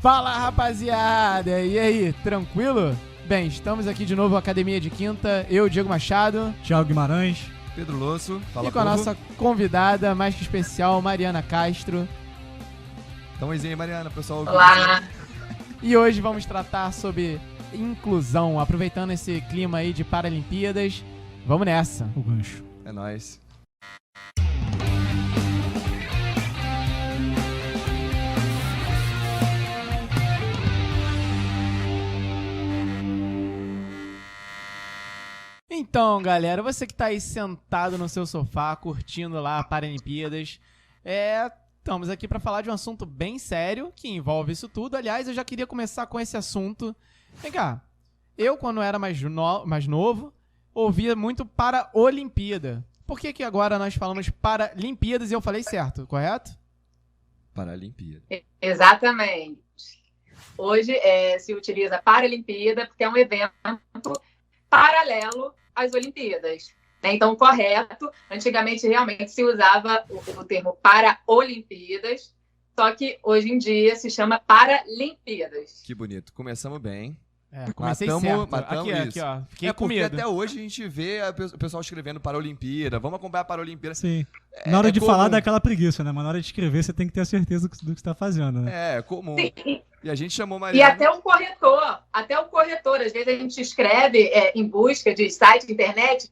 Fala, rapaziada! E aí, tranquilo? Bem, estamos aqui de novo, Academia de Quinta. Eu, Diego Machado. Thiago Guimarães. Pedro Losso. Fala, e com a nossa convidada mais que especial, Mariana Castro. Então, aí, Mariana, pessoal. Olá! E hoje vamos tratar sobre inclusão, aproveitando esse clima aí de Paralimpíadas. Vamos nessa. O gancho. É nóis. Então, galera, você que tá aí sentado no seu sofá, curtindo lá a Paralimpíadas, estamos aqui para falar de um assunto bem sério que envolve isso tudo. Aliás, eu já queria começar com esse assunto. Vem cá, eu quando era mais novo, ouvia muito Paralimpíada. Por que agora nós falamos Paralimpíadas e eu falei certo, correto? Paralimpíada. Exatamente. Hoje se utiliza Paralimpíada porque é um evento paralelo às Olimpíadas. Então, correto. Antigamente, realmente, se usava o termo Paraolimpíadas, só que hoje em dia se chama Paralimpíadas. Que bonito. Começamos bem. Comecei certo. Matamos aqui, ó. Fiquei com porque medo. até hoje a gente vê o pessoal escrevendo Paralimpíada. Vamos acompanhar a Paralimpíada. Sim. Na hora de falar dá aquela preguiça, né? Mas na hora de escrever você tem que ter a certeza do que você está fazendo, né? É comum. Sim. E a gente chamou Mariana. E até o corretor, às vezes a gente escreve em busca de site, internet,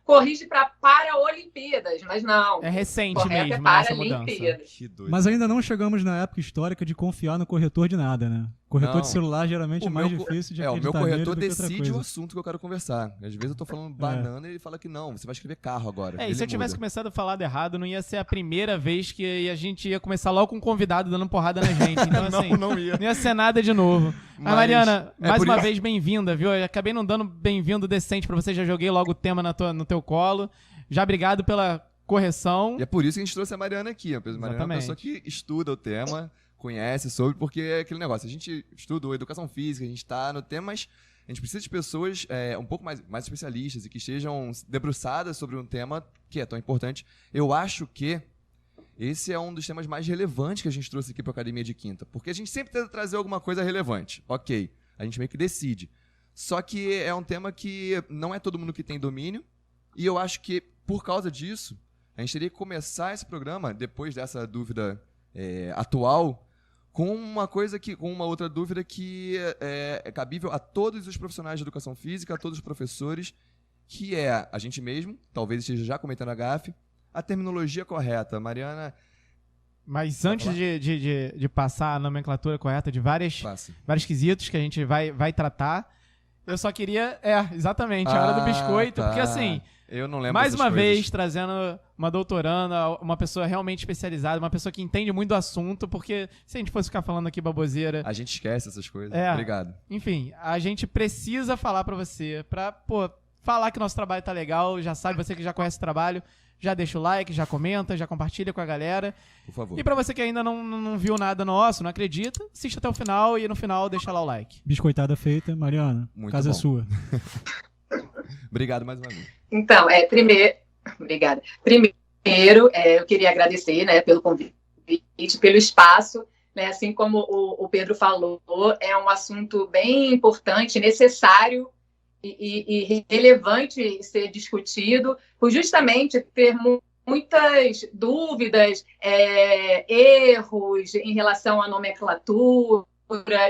corrige para Paraolimpíadas, mas não. É recente correto mesmo, é essa mudança. Que doido. Mas ainda não chegamos na época histórica de confiar no corretor de nada, né? Corretor de celular geralmente é mais difícil de acreditar o meu nele corretor do que outra decide o coisa. assunto que eu quero conversar. Às vezes eu tô falando banana e ele fala que não, você vai escrever carro agora. E se eu tivesse começado a falar errado, não ia ser a primeira vez que a gente ia começar logo com um convidado dando porrada na gente. Então, assim, não ia. Não ia ser nada de novo. Mas Mariana, mais uma isso... vez, bem-vinda, viu? Eu acabei não dando bem-vindo decente pra você, já joguei logo o tema no teu colo. Já obrigado pela correção. E é por isso que a gente trouxe a Mariana aqui. A Mariana é uma pessoa que estuda o tema, conhece sobre, porque é aquele negócio. A gente estuda educação física, a gente tá no tema, mas a gente precisa de pessoas um pouco mais especialistas e que estejam debruçadas sobre um tema que é tão importante. Eu acho que esse é um dos temas mais relevantes que a gente trouxe aqui para a Academia de Quinta, porque a gente sempre tenta trazer alguma coisa relevante. Ok, a gente meio que decide. Só que é um tema que não é todo mundo que tem domínio, e eu acho que, por causa disso, a gente teria que começar esse programa, depois dessa dúvida atual, com uma outra dúvida que é cabível a todos os profissionais de educação física, a todos os professores, que é a gente mesmo, talvez esteja já cometendo a gafe, a terminologia correta. Mariana... Mas antes de passar a nomenclatura correta de vários quesitos que a gente vai tratar, eu só queria... exatamente, a hora do biscoito, porque assim... Eu não lembro mais uma vez, coisas. Trazendo uma doutoranda, uma pessoa realmente especializada, uma pessoa que entende muito do assunto, porque se a gente fosse ficar falando aqui baboseira... A gente esquece essas coisas. Obrigado. Enfim, a gente precisa falar pra você, falar que nosso trabalho tá legal, já sabe, você que já conhece o trabalho, já deixa o like, já comenta, já compartilha com a galera. Por favor. E pra você que ainda não viu nada nosso, não acredita, assista até o final e no final deixa lá o like. Biscoitada feita, Mariana. Muito casa bom. é sua. Obrigado mais uma vez. Então, obrigada. Primeiro, eu queria agradecer, né, pelo convite, pelo espaço, né, assim como o Pedro falou, é um assunto bem importante, necessário e relevante ser discutido, por justamente ter muitas dúvidas, erros em relação à nomenclatura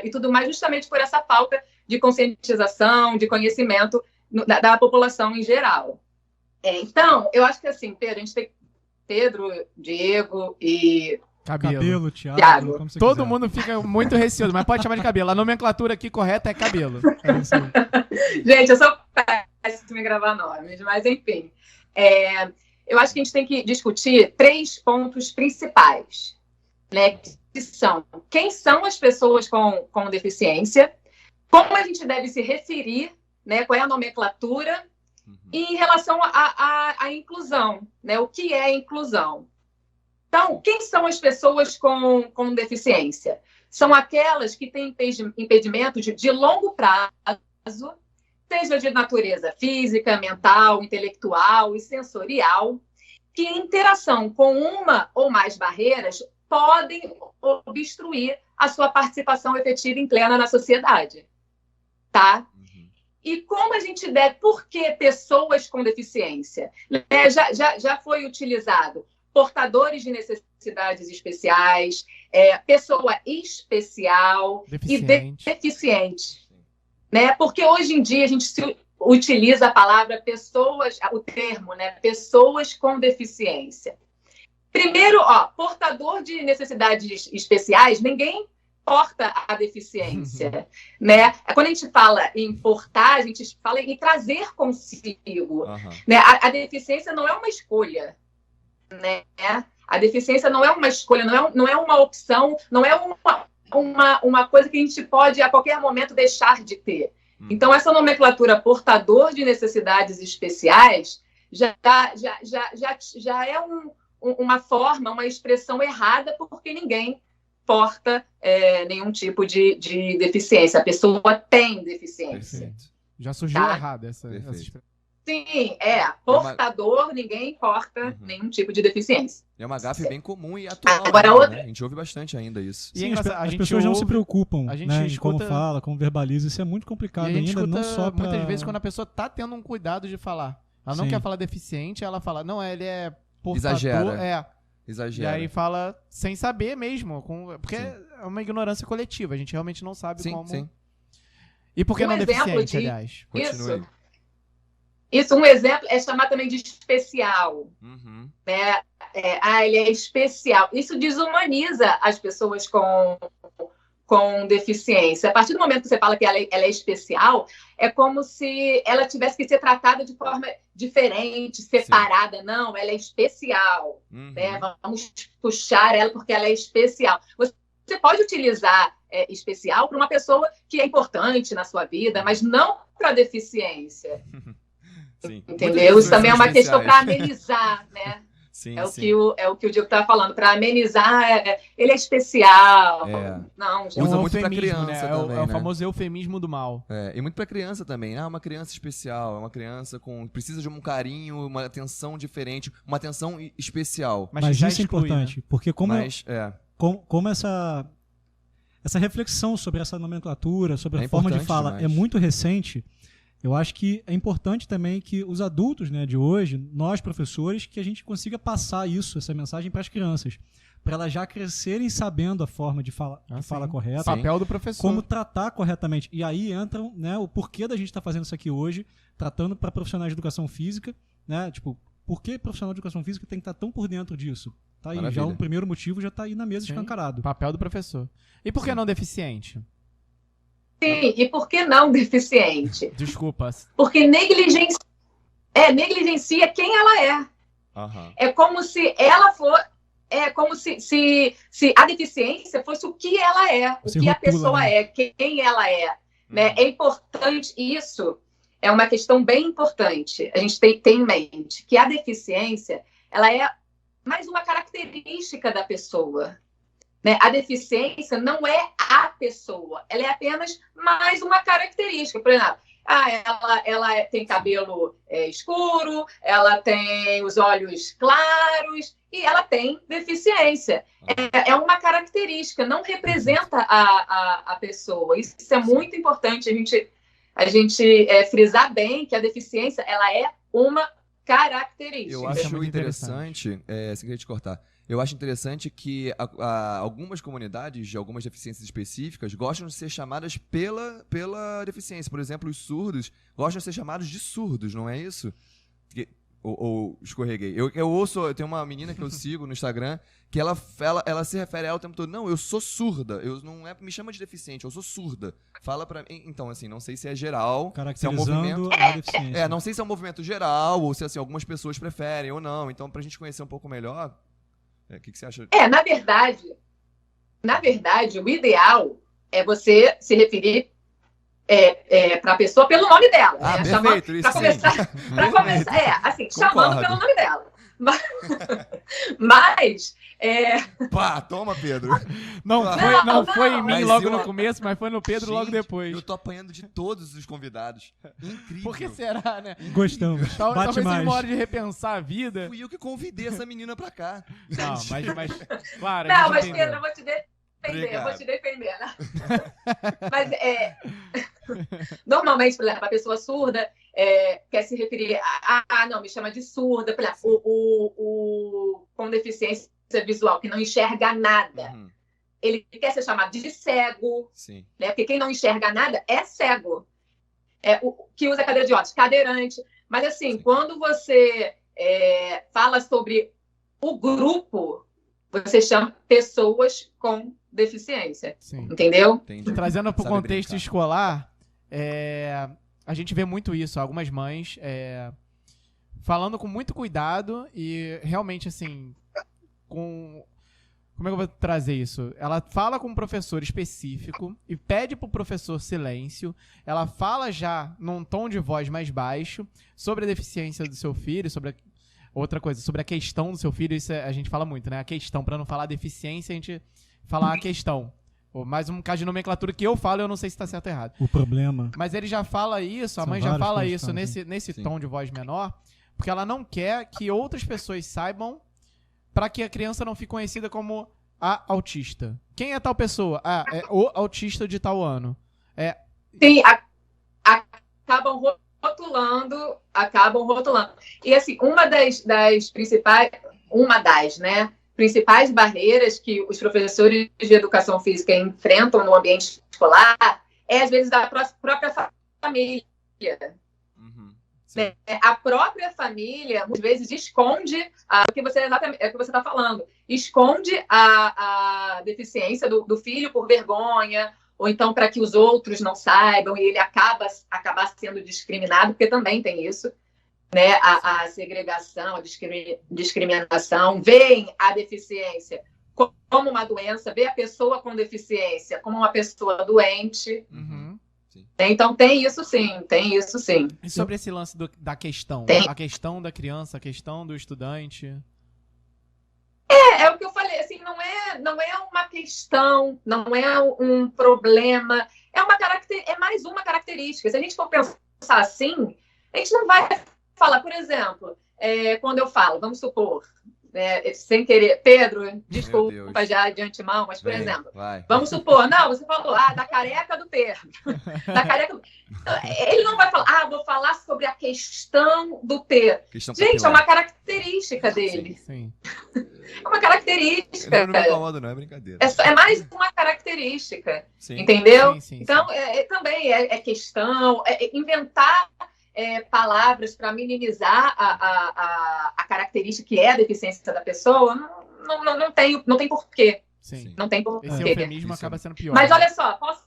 e tudo mais, justamente por essa falta de conscientização, de conhecimento da população em geral. Então, eu acho que assim, Pedro, a gente tem Pedro, Diego e... Cabelo, Thiago. Como você Todo quiser. mundo fica muito receoso, mas pode chamar de cabelo. A nomenclatura aqui correta é cabelo. É isso aí. Gente, eu sou péssima em gravar nomes, mas enfim. Eu acho que a gente tem que discutir 3 pontos principais, né? Que são quem são as pessoas com deficiência, como a gente deve se referir, né? Qual é a nomenclatura, e em relação à inclusão, né? O que é inclusão? Então, quem são as pessoas com deficiência? São aquelas que têm impedimentos de longo prazo, seja de natureza física, mental, intelectual e sensorial, que em interação com uma ou mais barreiras podem obstruir a sua participação efetiva e plena na sociedade, tá? E como a gente deve... Por que pessoas com deficiência? Já foi utilizado portadores de necessidades especiais, pessoa especial e deficiente. Né? Porque hoje em dia a gente utiliza a palavra pessoas, o termo, né? Pessoas com deficiência. Primeiro, portador de necessidades especiais, ninguém porta a deficiência, né? Quando a gente fala em portar, a gente fala em trazer consigo, né? A deficiência não é uma escolha, né? A deficiência não é uma escolha, não é uma opção, não é uma coisa que a gente pode a qualquer momento deixar de ter. Então, essa nomenclatura portador de necessidades especiais já é uma forma, uma expressão errada, porque ninguém porta nenhum tipo de deficiência. A pessoa tem deficiência. Perfeito. Já surgiu errado essa expressão. Sim, portador, ninguém porta nenhum tipo de deficiência. É uma gafe bem comum e atual. Agora, ainda, outra... né? A gente ouve bastante ainda isso. Sim, as pessoas não se preocupam, né, em como fala, como verbaliza. Isso é muito complicado ainda, não só pra... Muitas vezes quando a pessoa tá tendo um cuidado de falar. Ela não quer falar deficiente, ela fala, não, ele é portador. Exagera. E aí fala sem saber mesmo, porque é uma ignorância coletiva, a gente realmente não sabe como... Sim. E por que não deficiente, aliás? Continue. Isso, um exemplo é chamar também de especial. Né? Ele é especial. Isso desumaniza as pessoas com deficiência. A partir do momento que você fala que ela é especial, é como se ela tivesse que ser tratada de forma diferente, separada. Sim. Não, ela é especial. Né? Vamos puxar ela porque ela é especial. Você pode utilizar especial para uma pessoa que é importante na sua vida, mas não para deficiência. Sim. Entendeu? Isso também é uma questão para amenizar, né? Sim, que o Diego estava falando, para amenizar, ele é especial. Não, gente. Usa muito para criança também, é o famoso eufemismo do mal. E muito para criança também, né? Uma criança especial, é uma criança precisa de um carinho, uma atenção diferente, uma atenção especial. Mas isso é importante, né? Porque como essa reflexão sobre essa nomenclatura, sobre a forma de fala demais. É muito recente. Eu acho que é importante também que os adultos, né, de hoje, nós professores, que a gente consiga passar essa mensagem para as crianças, para elas já crescerem sabendo a forma de fala correta, o papel do professor, como tratar corretamente. E aí entra, né, o porquê da gente estar fazendo isso aqui hoje, tratando para profissionais de educação física, né, tipo, por que profissional de educação física tem que estar tão por dentro disso? Tá aí, já um primeiro motivo já está aí na mesa escancarado. Papel do professor. E por que não deficiente? Sim, e por que não deficiente? Desculpa. Porque negligencia quem ela é. É como se ela for... É como se a deficiência fosse o que ela é, o que a pessoa é, quem ela é. Né? É importante isso, é uma questão bem importante. A gente tem em mente que a deficiência, ela é mais uma característica da pessoa. Né? A deficiência não é a pessoa, ela é apenas mais uma característica. Por exemplo, ela tem cabelo escuro, ela tem os olhos claros e ela tem deficiência. É uma característica, não representa a pessoa. Isso é muito importante a gente frisar bem que a deficiência ela é uma característica. Eu acho interessante, sem querer te cortar, eu acho interessante que algumas comunidades de algumas deficiências específicas gostam de ser chamadas pela deficiência. Por exemplo, os surdos gostam de ser chamados de surdos, não é isso? Ou escorreguei. Eu tenho uma menina que eu sigo no Instagram que ela se refere a ela o tempo todo. Não, eu sou surda. Me chama de deficiente, eu sou surda. Fala pra mim. Então, assim, não sei se é geral. Caracterizando se é um movimento, a deficiência. Não sei se é um movimento geral ou se assim, algumas pessoas preferem ou não. Então, pra gente conhecer um pouco melhor, o que você acha? Na verdade, o ideal é você se referir para a pessoa pelo nome dela. Perfeito, isso para começar, chamando pelo nome dela. Mas Pá, toma, Pedro. Não foi em mim logo no começo, mas foi no Pedro logo depois. Eu tô apanhando de todos os convidados. Incrível. Por que será, né? Gostamos. Talvez mais. seja uma hora de repensar a vida. Fui eu que convidei essa menina pra cá. Não, mas claro. Não, mas Pedro, eu vou te defender, né? Mas normalmente, por exemplo, a pessoa surda quer se referir não, me chama de surda, por exemplo, o com deficiência visual, que não enxerga nada. Uhum. Ele quer ser chamado de cego, sim, né? Porque quem não enxerga nada é cego. O que usa cadeira de rodas, cadeirante. Mas assim, sim, quando você fala sobre o grupo, você chama pessoas com deficiência. Sim. Entendeu? Entendi. Trazendo para o contexto escolar, a gente vê muito isso. Algumas mães falando com muito cuidado e realmente, assim, como é que eu vou trazer isso? Ela fala com um professor específico e pede pro professor silêncio. Ela fala já num tom de voz mais baixo sobre a deficiência do seu filho, sobre outra coisa, sobre a questão do seu filho. Isso a gente fala muito, né? A questão, para não falar deficiência, a gente fala a questão. Mais um caso de nomenclatura que eu falo, eu não sei se tá certo ou errado. O problema. Mas ele já fala isso, a mãe já fala isso nesse tom de voz menor, porque ela não quer que outras pessoas saibam, para que a criança não fique conhecida como a autista. Quem é tal pessoa? É o autista de tal ano. Sim, acabam rotulando. E assim, uma das principais barreiras que os professores de educação física enfrentam no ambiente escolar às vezes, da própria família. Uhum. Né? A própria família, às vezes, esconde o que você está falando. Esconde a deficiência do filho por vergonha, ou então para que os outros não saibam, e ele acaba sendo discriminado, porque também tem isso, né? A segregação, a discriminação, veem a deficiência como uma doença, vê a pessoa com deficiência como uma pessoa doente. Uhum. Então tem isso sim. E sobre esse lance da questão? A questão da criança, a questão do estudante? É o que eu falei, assim, não é uma questão, não é um problema, é mais uma característica. Se a gente for pensar assim, a gente não vai falar, por exemplo, quando eu falo, vamos supor, sem querer, Pedro, desculpa já de antemão, mas, por exemplo, vamos supor, não, você falou, da careca do Pedro. Ele não vai falar, vou falar sobre a questão do Pedro. Gente, é uma característica dele. Sim. É uma característica. Não me incomoda, não é brincadeira. É mais uma característica, sim, entendeu? Sim. Então, também é questão, inventar palavras para minimizar a característica que é a deficiência da pessoa, não tem porquê. Sim. Não tem porquê. Esse eufemismo acaba sendo pior. Mas olha só, posso...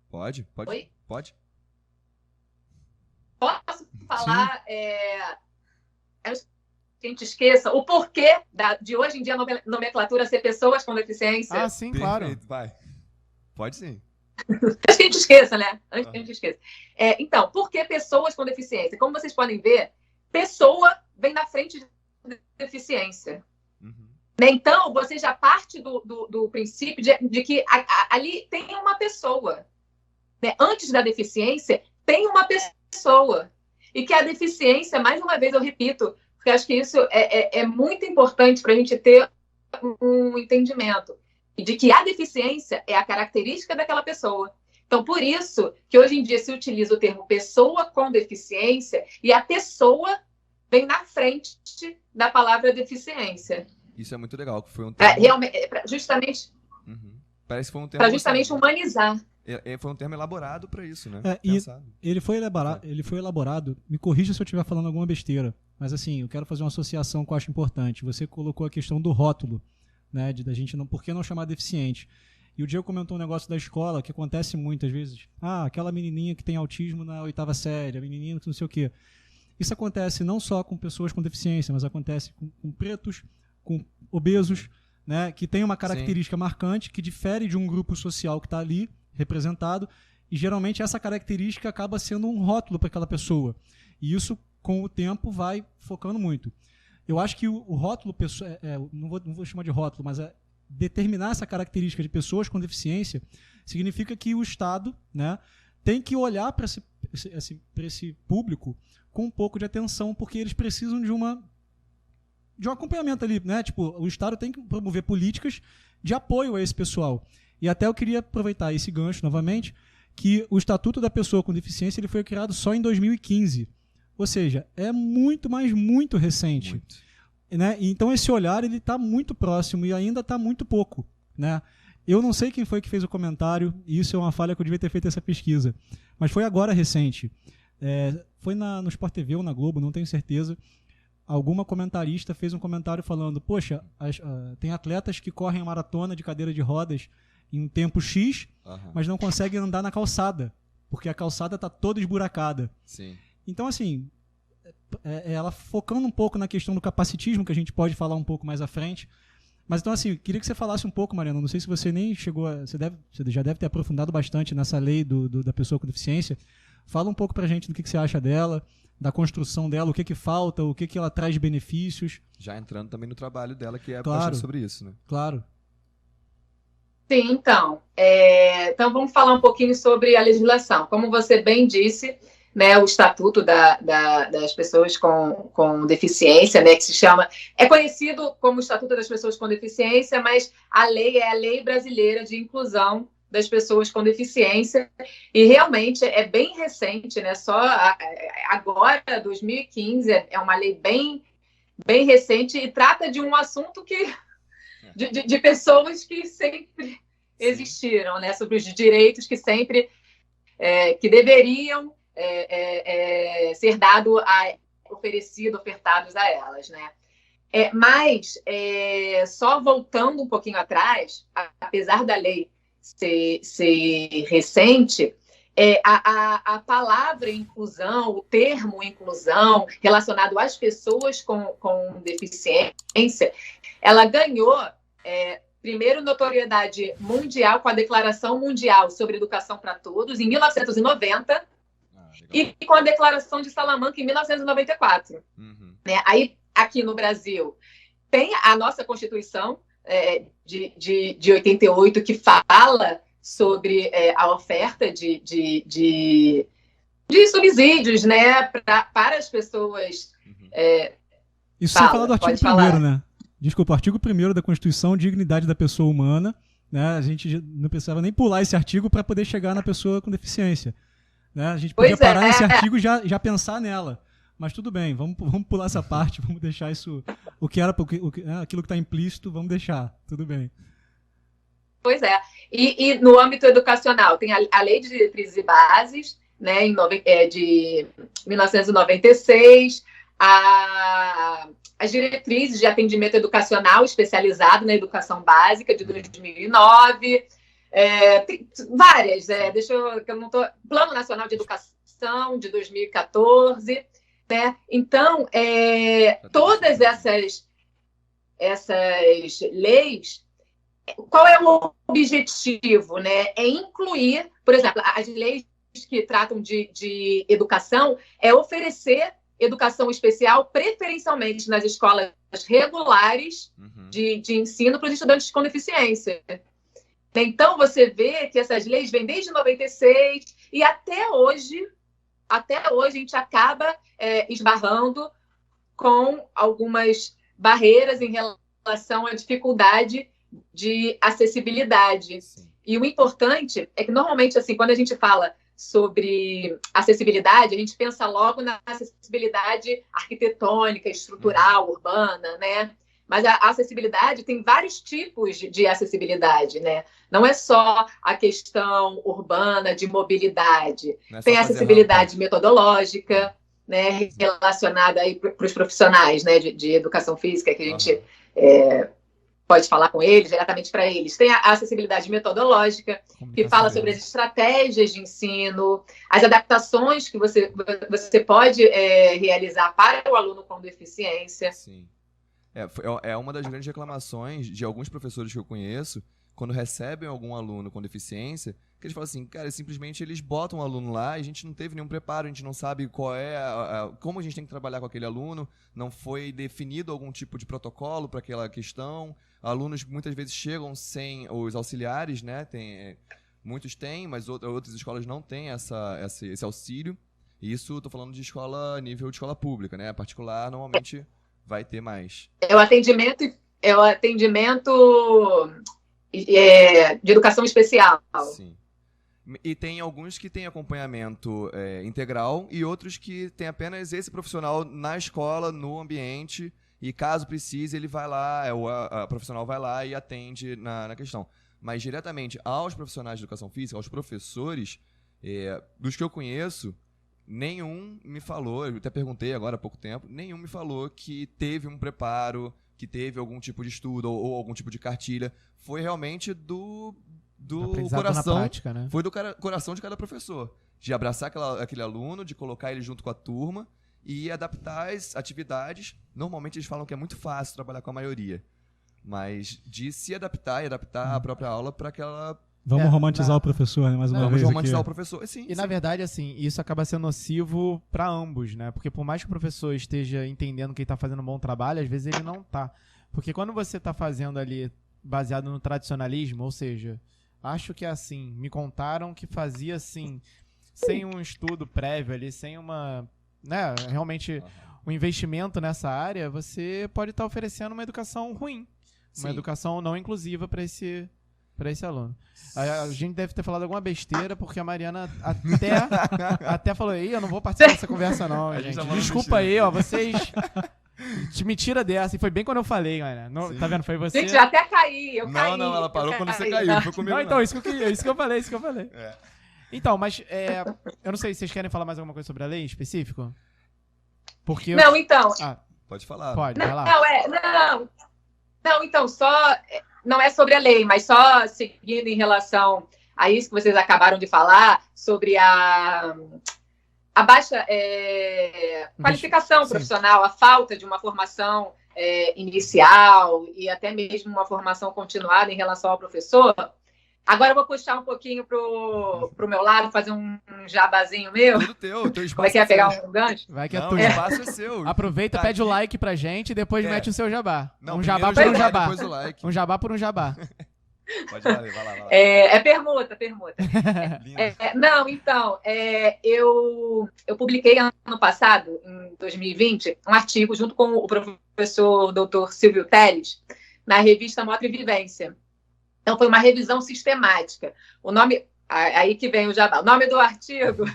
Pode. Oi? Pode. Posso falar... que a gente esqueça o porquê de hoje em dia a nomenclatura ser pessoas com deficiência. Sim, claro. Perfeito, vai. Pode sim. Antes que a gente esqueça, né? Antes que a gente esqueça. Então, por que pessoas com deficiência? Como vocês podem ver, pessoa vem na frente de deficiência. Uhum. Então, você já parte do princípio de que ali tem uma pessoa. Né? Antes da deficiência, tem uma pessoa. E que a deficiência, mais uma vez eu repito, porque acho que isso é muito importante para a gente ter um entendimento de que a deficiência é a característica daquela pessoa. Então, por isso que hoje em dia se utiliza o termo pessoa com deficiência e a pessoa vem na frente da palavra deficiência. Isso é muito legal, que foi um termo... justamente... Uhum. Parece que foi um termo... Para justamente humanizar. Foi um termo elaborado para isso, né? E ele foi elaborado, me corrija se eu estiver falando alguma besteira, mas assim, eu quero fazer uma associação que eu acho importante. Você colocou a questão do rótulo, né, da gente por que não chamar deficiente? E o Diego comentou um negócio da escola que acontece muitas vezes. Aquela menininha que tem autismo na 8ª série, a menininha que não sei o quê. Isso acontece não só com pessoas com deficiência, mas acontece com pretos, com obesos, né, que tem uma característica marcante que difere de um grupo social que está ali representado, e geralmente essa característica acaba sendo um rótulo para aquela pessoa. E isso, com o tempo, vai focando muito. eu acho que o rótulo, não vou chamar de rótulo, mas determinar essa característica de pessoas com deficiência significa que o Estado, né, tem que olhar para esse público com um pouco de atenção, porque eles precisam de um acompanhamento ali, né? Tipo, o Estado tem que promover políticas de apoio a esse pessoal. E até eu queria aproveitar esse gancho novamente, que o Estatuto da Pessoa com Deficiência ele foi criado só em 2015. Ou seja, é muito, mas muito recente. Muito. Né? Então esse olhar está muito próximo e ainda está muito pouco. Né? Eu não sei quem foi que fez o comentário, e isso é uma falha que eu devia ter feito essa pesquisa, mas foi agora recente. Foi no Sport TV ou na Globo, não tenho certeza. Alguma comentarista fez um comentário falando, poxa, tem atletas que correm a maratona de cadeira de rodas em um tempo X, mas não conseguem andar na calçada, porque a calçada está toda esburacada. Sim. Então, assim, ela focando um pouco na questão do capacitismo, que a gente pode falar um pouco mais à frente. Mas, então, assim, queria que você falasse um pouco, Mariana, não sei se você nem chegou você já deve ter aprofundado bastante nessa lei da pessoa com deficiência. Fala um pouco pra gente do que você acha dela, da construção dela, o que falta, o que ela traz de benefícios. Já entrando também no trabalho dela, que é claro, bastante sobre isso, né? Claro. Sim, então. Então, vamos falar um pouquinho sobre a legislação. Como você bem disse, né, o Estatuto das Pessoas com Deficiência, né, que se chama... É conhecido como Estatuto das Pessoas com Deficiência, mas a lei é a Lei Brasileira de Inclusão das Pessoas com Deficiência, e realmente é bem recente, né? Só agora, 2015, é uma lei bem, bem recente e trata de um assunto de pessoas que sempre existiram, né? Sobre os direitos que sempre que deveriam ser ofertados a elas, né? Mas, só voltando um pouquinho atrás, apesar da lei ser recente, a palavra inclusão, o termo inclusão, relacionado às pessoas com deficiência, ela ganhou, primeiro, notoriedade mundial com a Declaração Mundial sobre Educação para Todos, em 1990, e com a Declaração de Salamanca, em 1994. Uhum. Aí, aqui no Brasil, tem a nossa Constituição de 88, que fala sobre a oferta de subsídios, né, para as pessoas. Isso sem falar do artigo 1º, né? Desculpa, o artigo 1º da Constituição, dignidade da pessoa humana, né? A gente não precisava nem pular esse artigo para poder chegar na pessoa com deficiência. Né? A gente podia parar nesse artigo e já pensar nela. Mas tudo bem, vamos pular essa parte, vamos deixar isso... aquilo que está implícito, vamos deixar, tudo bem. Pois é. E no âmbito educacional, tem a Lei de Diretrizes e Bases, né, de 1996, as Diretrizes de Atendimento Educacional Especializado na Educação Básica, de 2009, tem várias, Plano Nacional de Educação, de 2014... Né? Então, todas essas leis, qual é o objetivo? Né? É incluir, por exemplo, as leis que tratam de educação, oferecer educação especial, preferencialmente nas escolas regulares de ensino para os estudantes com deficiência. Então, você vê que essas leis vêm desde 96 e até hoje a gente acaba esbarrando com algumas barreiras em relação à dificuldade de acessibilidade. Sim. E o importante é que, normalmente, assim, quando a gente fala sobre acessibilidade, a gente pensa logo na acessibilidade arquitetônica, estrutural, urbana, né? Mas a acessibilidade tem vários tipos de acessibilidade, né? Não é só a questão urbana de mobilidade. Tem a acessibilidade metodológica, né? Relacionada aí para os profissionais, né? de educação física, que a gente pode falar com eles, diretamente para eles. Tem a acessibilidade metodológica, que fala sobre as estratégias de ensino, as adaptações que você pode realizar para o aluno com deficiência. Sim. É uma das grandes reclamações de alguns professores que eu conheço quando recebem algum aluno com deficiência, que eles falam assim, cara, simplesmente eles botam o aluno lá e a gente não teve nenhum preparo, a gente não sabe qual é como a gente tem que trabalhar com aquele aluno, não foi definido algum tipo de protocolo para aquela questão. Alunos muitas vezes chegam sem os auxiliares, né? Muitos têm, mas outras escolas não têm esse auxílio. Isso, estou falando de nível de escola pública, né? A particular normalmente vai ter mais. É o atendimento de educação especial. Sim. E tem alguns que têm acompanhamento integral e outros que têm apenas esse profissional na escola, no ambiente, e caso precise, ele vai lá, a profissional vai lá e atende na questão. Mas diretamente aos profissionais de educação física, aos professores, dos que eu conheço, nenhum me falou, eu até perguntei agora há pouco tempo, nenhum me falou que teve um preparo, que teve algum tipo de estudo ou algum tipo de cartilha. Foi realmente do coração, na prática, né? Foi do coração de cada professor, de abraçar aquele aluno, de colocar ele junto com a turma e adaptar as atividades. Normalmente eles falam que é muito fácil trabalhar com a maioria, mas de se adaptar e adaptar a própria aula para aquela... Vamos romantizar o professor, né? Mais uma vez. Vamos romantizar o professor. Sim, na verdade, assim, isso acaba sendo nocivo para ambos, né? Porque por mais que o professor esteja entendendo que ele está fazendo um bom trabalho, às vezes ele não tá. Porque quando você está fazendo ali baseado no tradicionalismo, ou seja, acho que é assim, me contaram que fazia assim, sem um estudo prévio ali, sem uma, né, realmente um investimento nessa área, você pode estar oferecendo uma educação ruim, uma educação não inclusiva para esse aluno. A gente deve ter falado alguma besteira, porque a Mariana até falou, eu não vou participar dessa conversa não, gente. Desculpa aí, vocês... Me tira dessa. E foi bem quando eu falei, Mariana. Tá vendo? Foi você. Gente, até caí. Não, ela parou quando você caiu. Não foi comigo, não. Então, isso que eu falei. Então, mas eu não sei se vocês querem falar mais alguma coisa sobre a lei em específico? Porque não, então... Pode falar. Pode, vai lá. Não, então, só... Não é sobre a lei, mas só seguindo em relação a isso que vocês acabaram de falar, sobre a baixa qualificação profissional, a falta de uma formação inicial e até mesmo uma formação continuada em relação ao professor. Agora eu vou puxar um pouquinho pro meu lado, fazer um jabazinho meu. Tudo teu espaço. Como é que é pegar um gancho? Vai que o espaço é seu. Aproveita, pede o like pra gente e depois mete o seu jabá. Não, um jabá por um jabá. Depois o like. Um jabá por um jabá. Pode vai lá. É permuta. Não, então, eu publiquei ano passado, em 2020, um artigo junto com o professor Dr. Silvio Teles, na revista Motra e Vivência. Então, foi uma revisão sistemática. O nome... Aí que vem o jabá. O nome do artigo,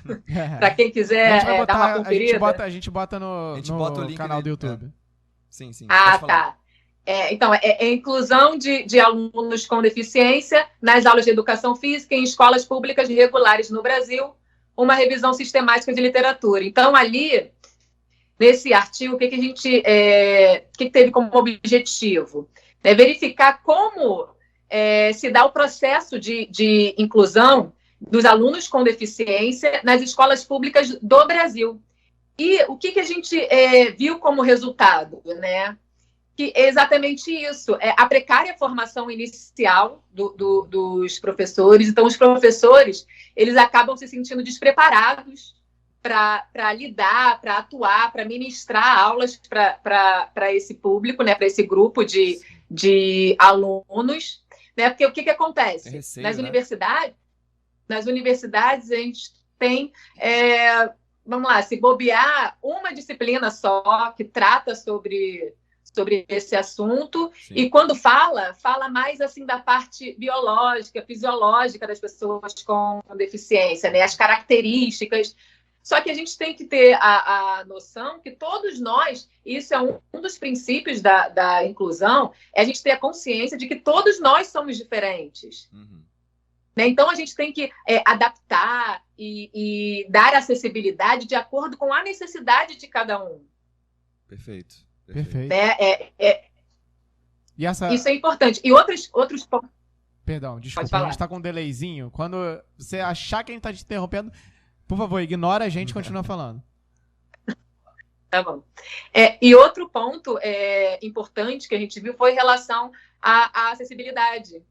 para quem quiser dar uma conferida. A gente bota no bota o link canal do YouTube. Sim. Tá. Então, é inclusão de alunos com deficiência nas aulas de educação física em escolas públicas regulares no Brasil, uma revisão sistemática de literatura. Então, ali, nesse artigo, o que a gente que teve como objetivo? Verificar como se dá o processo de inclusão dos alunos com deficiência nas escolas públicas do Brasil. E o que a gente viu como resultado, né? Que é exatamente isso, a precária formação inicial dos professores. Então, os professores, eles acabam se sentindo despreparados para lidar, para atuar, para ministrar aulas para esse público, né, para esse grupo de alunos. Né? Porque o que acontece? Receio, nas universidades, a gente tem, vamos lá, se bobear, uma disciplina só que trata sobre esse assunto. Sim. E quando fala mais assim da parte biológica, fisiológica das pessoas com deficiência, né? As características. Só que a gente tem que ter a noção que todos nós, isso é um dos princípios da inclusão, é a gente ter a consciência de que todos nós somos diferentes. Uhum. Né? Então, a gente tem que adaptar e dar acessibilidade de acordo com a necessidade de cada um. Perfeito. E essa... Isso é importante. E outros pontos... Perdão, desculpa, a gente está com um delayzinho. Quando você achar que a gente está te interrompendo, por favor, ignora a gente e continua falando. Tá bom. E outro ponto importante que a gente viu foi em relação à acessibilidade.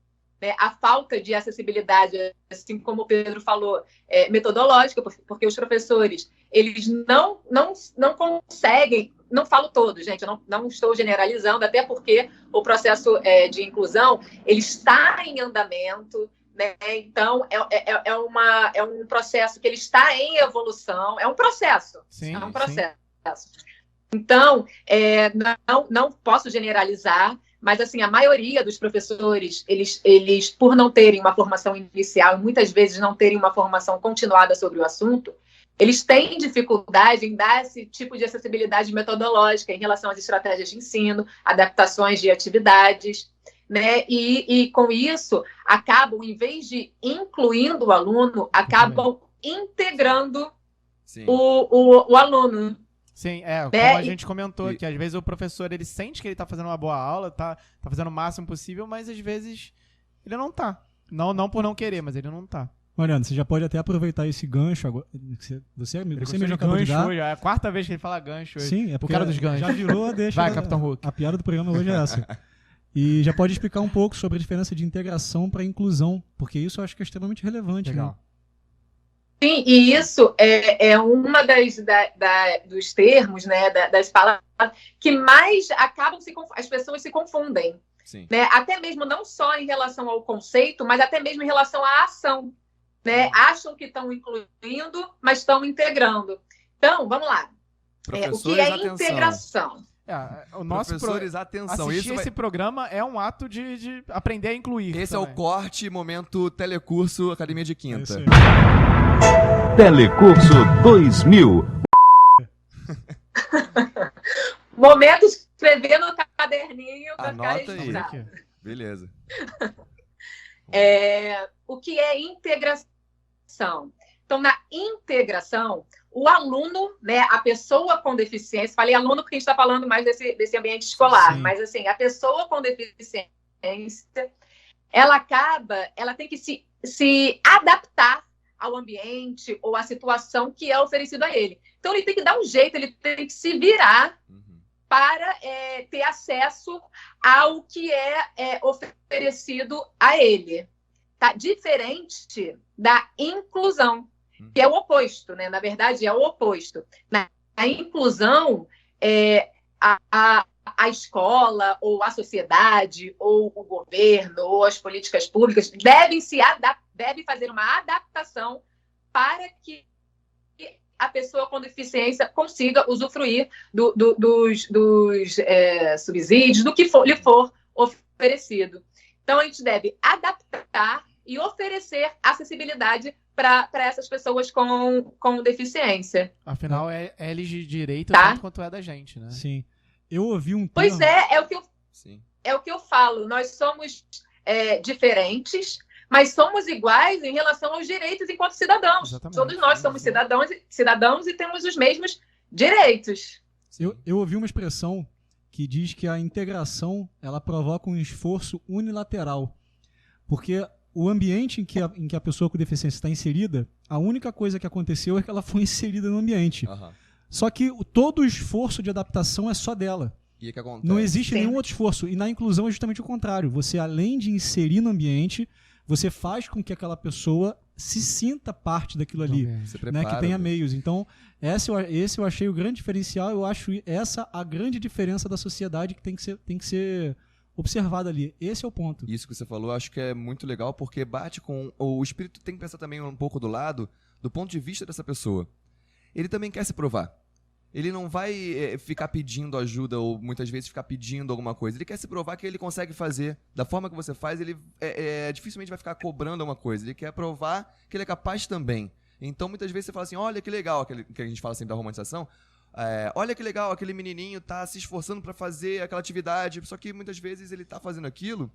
né, a falta de acessibilidade, assim como o Pedro falou, metodológica, porque os professores, eles não conseguem, não falo todos, gente, eu não estou generalizando, até porque o processo de inclusão, ele está em andamento, né? Então, é um processo que ele está em evolução, é um processo. Sim, é um processo. Sim. Então, não posso generalizar, mas assim, a maioria dos professores, eles, por não terem uma formação inicial, muitas vezes não terem uma formação continuada sobre o assunto, eles têm dificuldade em dar esse tipo de acessibilidade metodológica em relação às estratégias de ensino, adaptações de atividades, né? E com isso, acabam, em vez de incluindo o aluno, acabam integrando o aluno. Sim, como a gente comentou, que às vezes o professor, ele sente que ele tá fazendo uma boa aula, tá fazendo o máximo possível, mas às vezes ele não tá. Não por não querer, mas ele não tá. Mariano, você já pode até aproveitar esse gancho agora. Você mesmo acabou de dar. Hoje, é a quarta vez que ele fala gancho hoje. Sim, é porque o cara dos ganchos. Já virou a deixa. Vai, Capitão Hulk. A piada do programa hoje é essa. E já pode explicar um pouco sobre a diferença de integração para inclusão, porque isso eu acho que é extremamente relevante. Legal. Né? Sim, e isso é uma dos termos, né, das palavras que mais as pessoas se confundem. Sim. Né? Até mesmo não só em relação ao conceito, mas até mesmo em relação à ação. Né? Acham que estão incluindo, mas estão integrando. Então, vamos lá. O que é integração? O nosso Professores, atenção. Assistir esse programa é um ato de aprender a incluir. Esse também. É o corte, momento telecurso, Academia de Quinta. Telecurso 2000. Momento escrever no caderninho para ficar registrado. Beleza. O que é integração? Então, na integração, o aluno, né, a pessoa com deficiência, falei aluno porque a gente está falando mais desse ambiente escolar, mas assim, a pessoa com deficiência, ela tem que se adaptar ao ambiente ou à situação que é oferecido a ele. Então, ele tem que dar um jeito, ele tem que se virar para ter acesso ao que é oferecido a ele. Tá? Diferente da inclusão, que é o oposto, né? Na verdade, é o oposto. Na inclusão, a escola, ou a sociedade, ou o governo, ou as políticas públicas devem fazer uma adaptação para que a pessoa com deficiência consiga usufruir dos subsídios, do que lhe for oferecido. Então, a gente deve adaptar e oferecer acessibilidade para essas pessoas com deficiência. Afinal, é eles de direito tanto quanto é da gente, né? Sim. Eu ouvi um termo... Pois é o que eu falo. Nós somos diferentes, mas somos iguais em relação aos direitos enquanto cidadãos. Exatamente. Todos nós somos cidadãos e temos os mesmos direitos. Eu ouvi uma expressão que diz que a integração ela provoca um esforço unilateral. Porque o ambiente em que a pessoa com deficiência está inserida, a única coisa que aconteceu é que ela foi inserida no ambiente. Só que todo o esforço de adaptação é só dela. E que acontece? Não existe nenhum outro esforço. E na inclusão é justamente o contrário. Você, além de inserir no ambiente, você faz com que aquela pessoa se sinta parte daquilo ali, né, que tenha meios. Então, esse eu achei o grande diferencial. Eu acho essa a grande diferença da sociedade que tem que ser observada ali. Esse é o ponto. Isso que você falou, eu acho que é muito legal, porque bate com... O espírito tem que pensar também um pouco do ponto de vista dessa pessoa. Ele também quer se provar. Ele não vai ficar pedindo ajuda ou muitas vezes ficar pedindo alguma coisa. Ele quer se provar que ele consegue fazer da forma que você faz. Ele dificilmente vai ficar cobrando alguma coisa. Ele quer provar que ele é capaz também. Então, muitas vezes você fala assim, olha que legal, aquele que a gente fala sempre da romantização, olha que legal, aquele menininho tá se esforçando para fazer aquela atividade, só que muitas vezes ele tá fazendo aquilo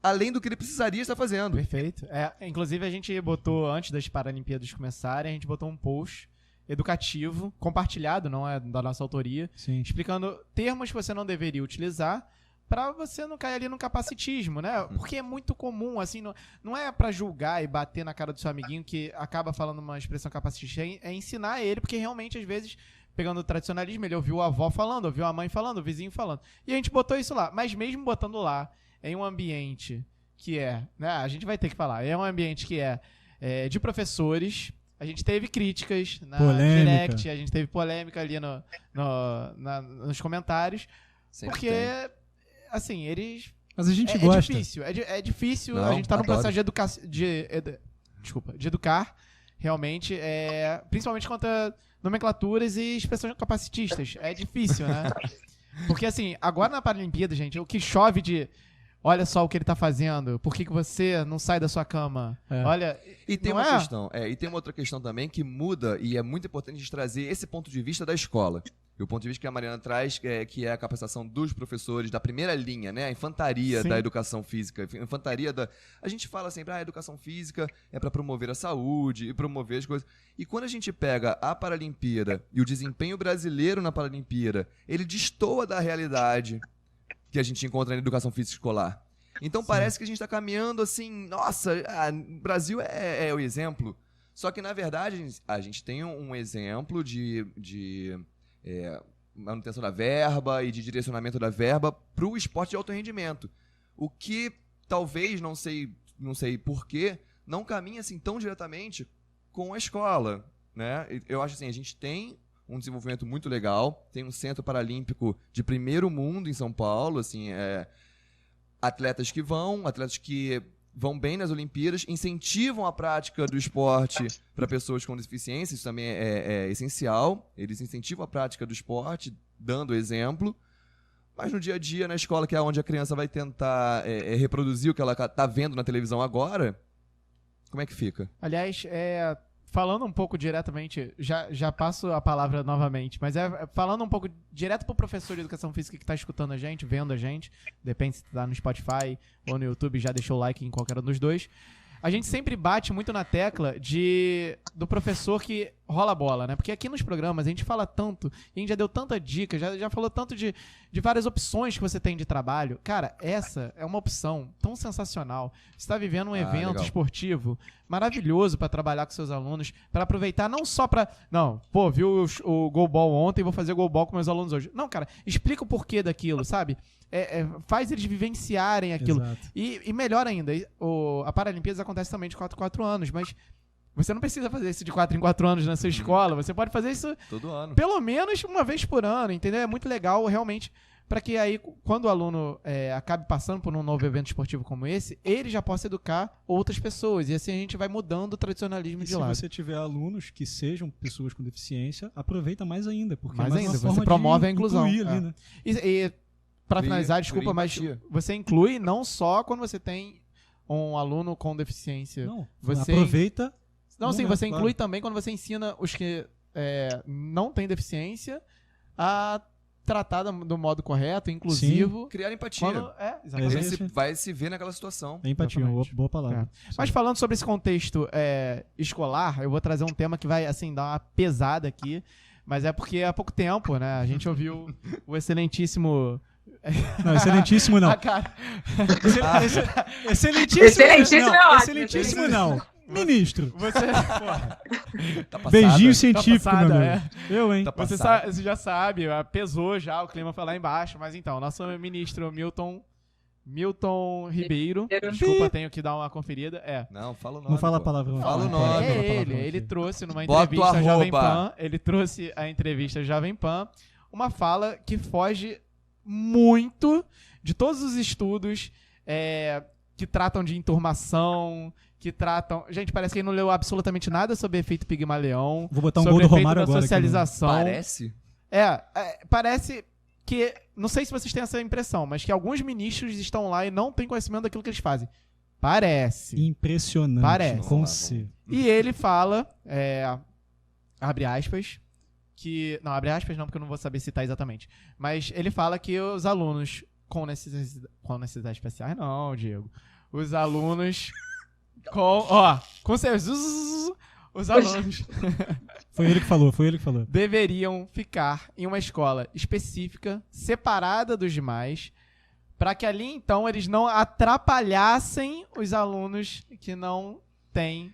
além do que ele precisaria estar fazendo. Perfeito. Inclusive, a gente botou, antes das Paralimpíadas começarem, a gente botou um post educativo, compartilhado, não é da nossa autoria, explicando termos que você não deveria utilizar para você não cair ali no capacitismo, né? Porque é muito comum, assim, não é para julgar e bater na cara do seu amiguinho que acaba falando uma expressão capacitista, é ensinar ele, porque realmente, às vezes, pegando o tradicionalismo, ele ouviu a avó falando, ouviu a mãe falando, o vizinho falando. E a gente botou isso lá. Mas mesmo botando lá, em um ambiente que é, né? A gente vai ter que falar. É um ambiente que é de professores. A gente teve críticas na direct, a gente teve polêmica ali nos comentários. Sempre porque, tem. assim, eles... Mas a gente gosta. É difícil. Não, a gente tá num adoro. processo de educar, realmente, principalmente quanto a nomenclaturas e expressões capacitistas. É difícil, né? Porque, assim, agora na Paralimpíada, gente, o que chove de... Olha só o que ele tá fazendo. Por que você não sai da sua cama? Olha... E tem uma questão. E tem uma outra questão também que muda, e é muito importante a gente trazer esse ponto de vista da escola. E o ponto de vista que a Mariana traz, que é a capacitação dos professores da primeira linha, né? A infantaria da educação física. A infantaria da... A gente fala sempre, a educação física é para promover a saúde e promover as coisas. E quando a gente pega a Paralimpíada e o desempenho brasileiro na Paralimpíada, ele destoa da realidade que a gente encontra na educação física escolar. Então parece que a gente está caminhando assim, nossa, o Brasil é o exemplo. Só que, na verdade, a gente tem um exemplo de manutenção da verba e de direcionamento da verba para o esporte de alto rendimento. O que talvez, não sei porquê, não caminha assim tão diretamente com a escola, né? Eu acho assim, a gente tem um desenvolvimento muito legal, tem um centro paralímpico de primeiro mundo em São Paulo, assim, atletas que vão bem nas Olimpíadas, incentivam a prática do esporte para pessoas com deficiência, isso também é essencial, eles incentivam a prática do esporte, dando exemplo, mas no dia a dia, na escola, que é onde a criança vai tentar reproduzir o que ela está vendo na televisão agora, como é que fica? Aliás, falando um pouco diretamente, já passo a palavra novamente, mas falando um pouco direto pro professor de educação física que tá escutando a gente, vendo a gente, depende se tá no Spotify ou no YouTube, já deixou o like em qualquer um dos dois. A gente sempre bate muito na tecla do professor que rola a bola, né? Porque aqui nos programas a gente fala tanto, e a gente já deu tanta dica, já falou tanto de várias opções que você tem de trabalho. Cara, essa é uma opção tão sensacional. Você está vivendo um evento legal. Esportivo maravilhoso para trabalhar com seus alunos, para aproveitar não só para... Não, viu o goalball ontem, vou fazer goalball com meus alunos hoje. Não, cara, explica o porquê daquilo, sabe? Faz eles vivenciarem aquilo. Exato. E melhor ainda, a Paralimpíadas acontece também de 4 em 4 anos, mas você não precisa fazer isso de 4 em 4 anos na sua escola, você pode fazer isso todo ano, pelo menos uma vez por ano, entendeu? É muito legal, realmente, para que aí, quando o aluno acabe passando por um novo evento esportivo como esse, ele já possa educar outras pessoas, e assim a gente vai mudando o tradicionalismo de lado. Se você tiver alunos que sejam pessoas com deficiência, aproveita mais ainda, porque mais é ainda, uma forma você promove a inclusão. Ali, né? E para finalizar, desculpa, mas você inclui não só quando você tem um aluno com deficiência. Não, você aproveita. Não, sim, momento, você inclui também quando você ensina os que não têm deficiência a tratar do modo correto, inclusivo. Sim. Criar empatia. Exatamente. Ele vai se ver naquela situação. É empatia, boa palavra. Mas falando sobre esse contexto escolar, eu vou trazer um tema que vai assim dar uma pesada aqui, mas é porque há pouco tempo, né, a gente ouviu o excelentíssimo... Não, excelentíssimo não. Excelentíssimo não. Ministro. Tá passada. Beijinho científico, tá passada, meu amigo. Eu, hein? Você já sabe, pesou já, o clima foi lá embaixo, mas então, nosso ministro Milton Ribeiro, desculpa, tenho que dar uma conferida. Não, fala o nome. Não fala a palavra. Fala o nome. Ele trouxe numa entrevista Jovem Pan, ele trouxe a entrevista Jovem Pan, uma fala que foge muito de todos os estudos que tratam de enturmação, que tratam... Gente, parece que ele não leu absolutamente nada sobre efeito Pigmalion. Vou botar um gol do Romário agora. Socialização. Parece? Parece que... Não sei se vocês têm essa impressão, mas que alguns ministros estão lá e não têm conhecimento daquilo que eles fazem. Parece. Impressionante. Parece. Com C. E ele fala, abre aspas, que... Não, abre aspas não, porque eu não vou saber citar exatamente. Mas ele fala que os alunos com necessidades especiais... Não, Diego. Os alunos com seus... Os alunos... Foi ele que falou. Deveriam ficar em uma escola específica, separada dos demais, para que ali, então, eles não atrapalhassem os alunos que não têm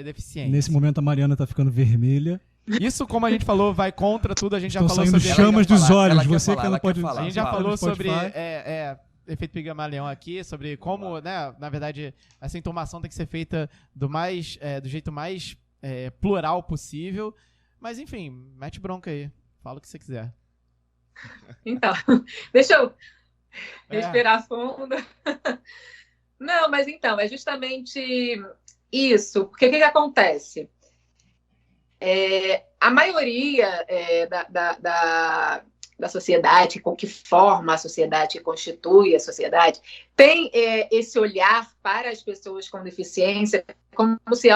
deficiência. Nesse momento, a Mariana tá ficando vermelha. Isso, como a gente falou, vai contra tudo. A gente já Estão falou saindo sobre... chamas dos olhos. Você que ela pode... A gente já falou sobre efeito Pigmalion aqui, sobre como, né, na verdade, essa entomação tem que ser feita do jeito mais plural possível. Mas, enfim, mete bronca aí. Fala o que você quiser. Então, deixa eu respirar fundo. Não, mas então, é justamente isso. Porque o que acontece? A maioria da sociedade, que forma a sociedade, que constitui a sociedade, tem esse olhar para as pessoas com deficiência como se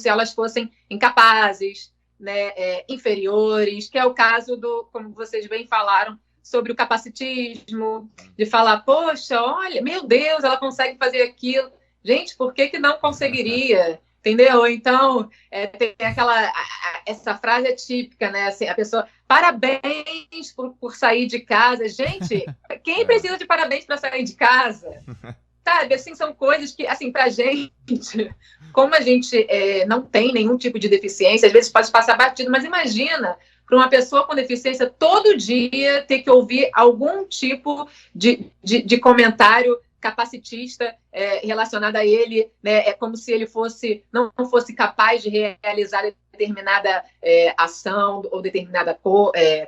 elas fossem incapazes, né, inferiores, que é o caso como vocês bem falaram, sobre o capacitismo, de falar, poxa, olha, meu Deus, ela consegue fazer aquilo. Gente, por que não conseguiria? Entendeu? Então, tem essa frase é típica, né? Assim, a pessoa, parabéns por sair de casa. Gente, quem precisa de parabéns para sair de casa? Sabe, assim, são coisas que, assim, pra gente, como a gente não tem nenhum tipo de deficiência, às vezes pode passar batido, mas imagina para uma pessoa com deficiência todo dia ter que ouvir algum tipo de comentário capacitista relacionado a ele, né? É como se ele não fosse capaz de realizar determinada ação ou determinada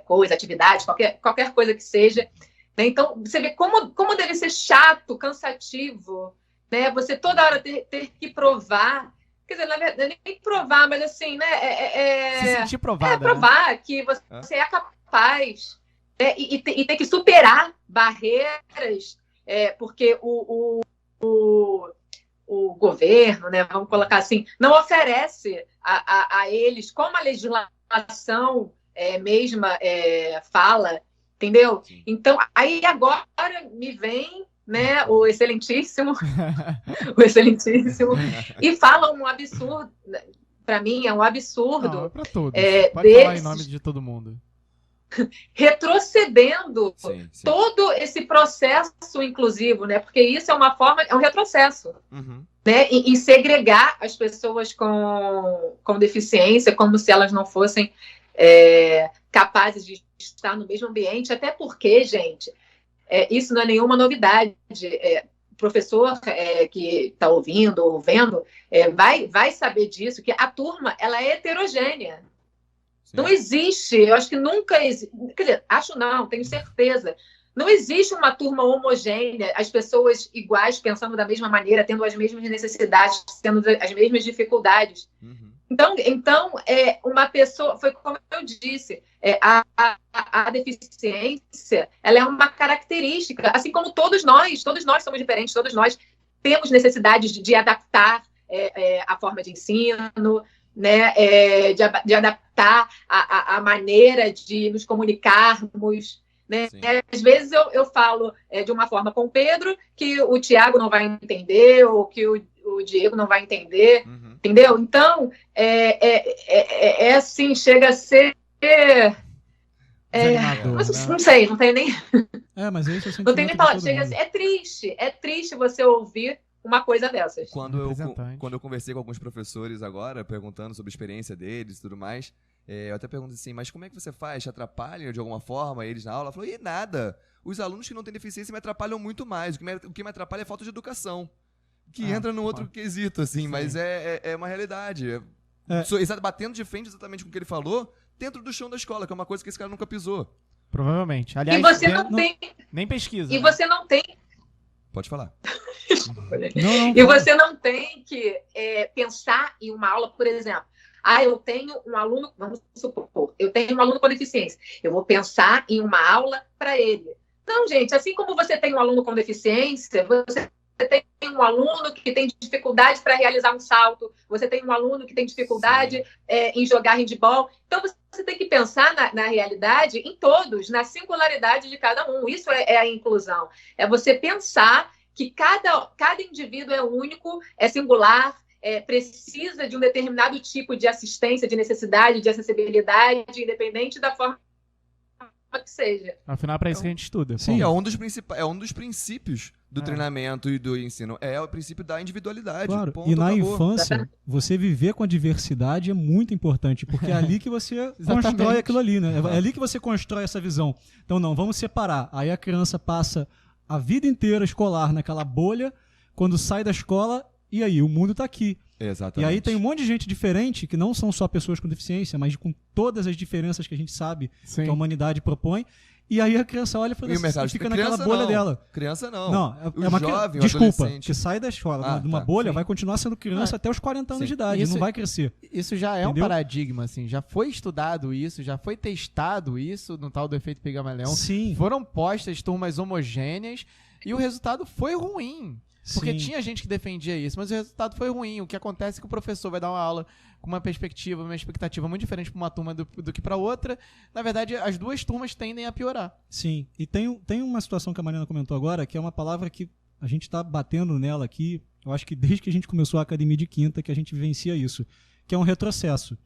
coisa, atividade, qualquer coisa que seja. Né? Então, você vê como deve ser chato, cansativo, né? Você toda hora ter que provar, quer dizer, na verdade, nem provar, mas assim, né? Se sentir provada, provar, né? Que você é capaz, e ter que superar barreiras, porque o governo, né, vamos colocar assim, não oferece a eles, como a legislação mesma fala, entendeu? Sim. Então, aí agora me vem, né, o excelentíssimo, e fala um absurdo, para mim é um absurdo. Não, é para todos. Pode falar em nome de todo mundo. Retrocedendo todo esse processo inclusivo, né? Porque isso é uma forma, é um retrocesso, né? Em segregar as pessoas com deficiência, como se elas não fossem capazes de estar no mesmo ambiente, até porque, gente, isso não é nenhuma novidade. O professor que está ouvindo ou vendo vai saber disso, que a turma ela é heterogênea. Não existe, eu acho que nunca existe, quer dizer, acho não, tenho certeza, não existe uma turma homogênea, as pessoas iguais, pensando da mesma maneira, tendo as mesmas necessidades, tendo as mesmas dificuldades. Então uma pessoa, foi como eu disse, a deficiência, ela é uma característica, assim como todos nós somos diferentes, todos nós temos necessidades de adaptar a forma de ensino, né, de adaptar a maneira de nos comunicarmos, né? Às vezes eu falo de uma forma com o Pedro que o Tiago não vai entender ou que o Diego não vai entender, entendeu? Então, assim, chega a ser... não sei, não tem nem... mas esse é o não tem nem falar, chega a ser, é triste você ouvir uma coisa dessas. Quando eu conversei com alguns professores agora, perguntando sobre a experiência deles e tudo mais, eu até pergunto assim, mas como é que você faz? Te atrapalha de alguma forma eles na aula? Falou, e nada. Os alunos que não têm deficiência me atrapalham muito mais. O que me atrapalha é falta de educação. Que entra num outro quesito, assim, sim. Mas é uma realidade. Batendo de frente exatamente com o que ele falou, dentro do chão da escola, que é uma coisa que esse cara nunca pisou. Provavelmente. Aliás, e você não tem... Nem pesquisa. E você não tem... Pode falar. E você não tem que pensar em uma aula, por exemplo, eu tenho um aluno, vamos supor, eu tenho um aluno com deficiência, eu vou pensar em uma aula para ele. Não, gente, assim como você tem um aluno com deficiência, você tem um aluno que tem dificuldade para realizar um salto, você tem um aluno que tem dificuldade em jogar handball. Então, você tem que pensar na realidade, em todos, na singularidade de cada um. Isso é a inclusão. É você pensar que cada indivíduo é único, é singular, precisa de um determinado tipo de assistência, de necessidade, de acessibilidade, independente da forma que seja. Afinal, é para isso que a gente estuda. Sim, é um dos princípios do treinamento e do ensino. É o princípio da individualidade. Claro. E na infância, você viver com a diversidade é muito importante, porque é ali que você constrói aquilo ali, né? É ali que você constrói essa visão. Então, não, vamos separar. Aí a criança passa a vida inteira escolar naquela bolha, quando sai da escola, e aí, o mundo tá aqui. Exatamente. E aí tem um monte de gente diferente, que não são só pessoas com deficiência, mas com todas as diferenças que a gente sabe que a humanidade propõe. E aí a criança olha e fala assim, fica naquela bolha dela. Criança não. Não, é uma jovem, desculpa, que sai da escola de uma bolha, sim. vai continuar sendo criança até os 40 anos de idade, não vai crescer. Isso já é Entendeu? um paradigma, assim, já foi estudado isso, já foi testado isso no tal do efeito Pigmalion. Sim. Foram postas turmas homogêneas e o resultado foi ruim. Porque tinha gente que defendia isso, mas o resultado foi ruim. O que acontece é que o professor vai dar uma aula com uma perspectiva, uma expectativa muito diferente para uma turma do que para outra. Na verdade, as duas turmas tendem a piorar. Sim, e tem uma situação que a Mariana comentou agora, que é uma palavra que a gente está batendo nela aqui, eu acho que desde que a gente começou a Academia de Quinta, que a gente vivencia isso, que é um retrocesso.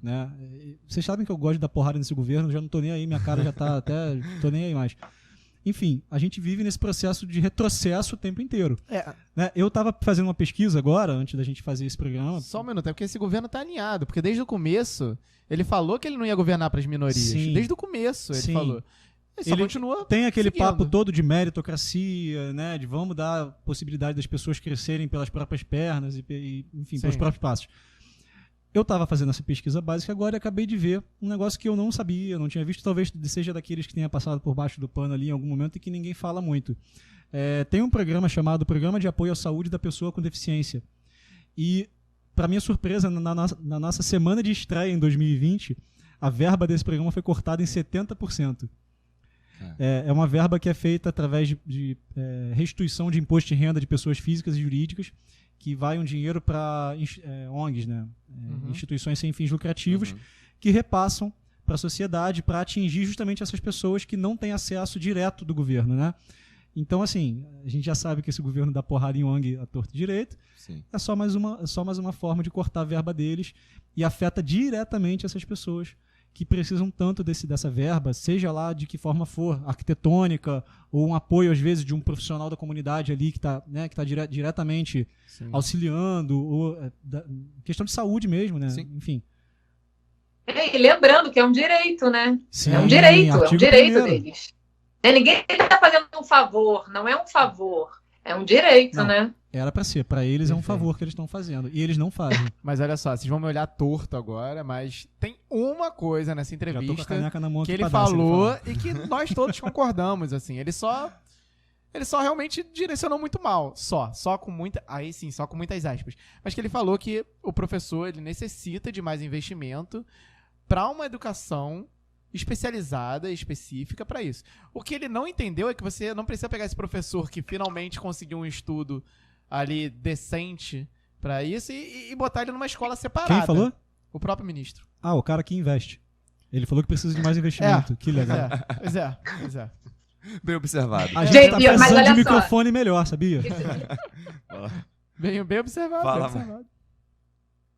Né? Vocês sabem que eu gosto de dar porrada nesse governo, já não tô nem aí, minha cara já tá até... tô nem aí mais. Enfim, a gente vive nesse processo de retrocesso o tempo inteiro. Né? Eu estava fazendo uma pesquisa agora, antes da gente fazer esse programa. Só um minuto, é porque esse governo tá alinhado. Porque desde o começo, ele falou que ele não ia governar para as minorias. Sim. Desde o começo ele falou. Ele continua tem aquele seguindo. papo todo de meritocracia, né? De vamos dar a possibilidade das pessoas crescerem pelas próprias pernas e enfim, pelos próprios passos. Eu estava fazendo essa pesquisa básica agora e acabei de ver um negócio que eu não sabia, não tinha visto, talvez seja daqueles que tenha passado por baixo do pano ali em algum momento e que ninguém fala muito. Tem um programa chamado Programa de Apoio à Saúde da Pessoa com Deficiência. E, para minha surpresa, na nossa semana de estreia em 2020, a verba desse programa foi cortada em 70%. É uma verba que é feita através de restituição de imposto de renda de pessoas físicas e jurídicas, que vai um dinheiro para ONGs, né? Instituições sem fins lucrativos, que repassam para a sociedade para atingir justamente essas pessoas que não têm acesso direto do governo, né? Então, assim, a gente já sabe que esse governo dá porrada em ONG à torto e direito. Sim. É só mais uma forma de cortar a verba deles e afeta diretamente essas pessoas que precisam tanto dessa verba, seja lá de que forma for, arquitetônica, ou um apoio, às vezes, de um profissional da comunidade ali que está diretamente auxiliando, ou questão de saúde mesmo, né? Sim. Enfim. E lembrando que é um direito, né? Sim, é um direito deles. Ninguém está fazendo um favor, não é um favor, é um direito, né? Era pra ser, pra eles é um favor que eles estão fazendo, e eles não fazem. Mas olha só, vocês vão me olhar torto agora, mas tem uma coisa nessa entrevista que ele falou e que nós todos concordamos, assim, ele só realmente direcionou muito mal, só com muitas aspas, mas que ele falou que o professor, ele necessita de mais investimento para uma educação especializada, específica para isso. O que ele não entendeu é que você não precisa pegar esse professor que finalmente conseguiu um estudo ali decente pra isso e botar ele numa escola separada. Quem falou? O próprio ministro. O cara que investe. Ele falou que precisa de mais investimento. Que legal. Pois é. Bem observado. A gente tá precisando de microfone melhor, sabia? Bem observado. Fala, bem observado.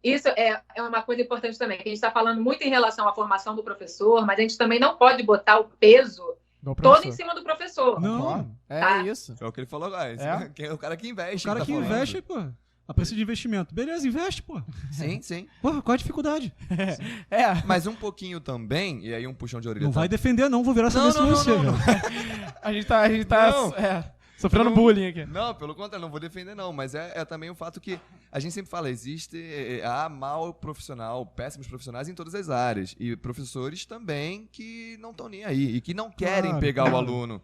Isso é uma coisa importante também, que a gente está falando muito em relação à formação do professor, mas a gente também não pode botar o peso todo em cima do professor. Não, isso. É o que ele falou agora. O cara que investe. O cara que investe, pô. Precisa de investimento. Beleza, investe, pô. Sim. Pô, qual a dificuldade? Mas um pouquinho também, e aí um puxão de orelha. Não vai defender, não. Vou virar essa vez com você. Não. A gente tá sofrendo bullying aqui. Não, pelo contrário, não vou defender não, mas é também o fato que a gente sempre fala, há mau profissional, péssimos profissionais em todas as áreas, e professores também que não estão nem aí, e que não querem pegar o aluno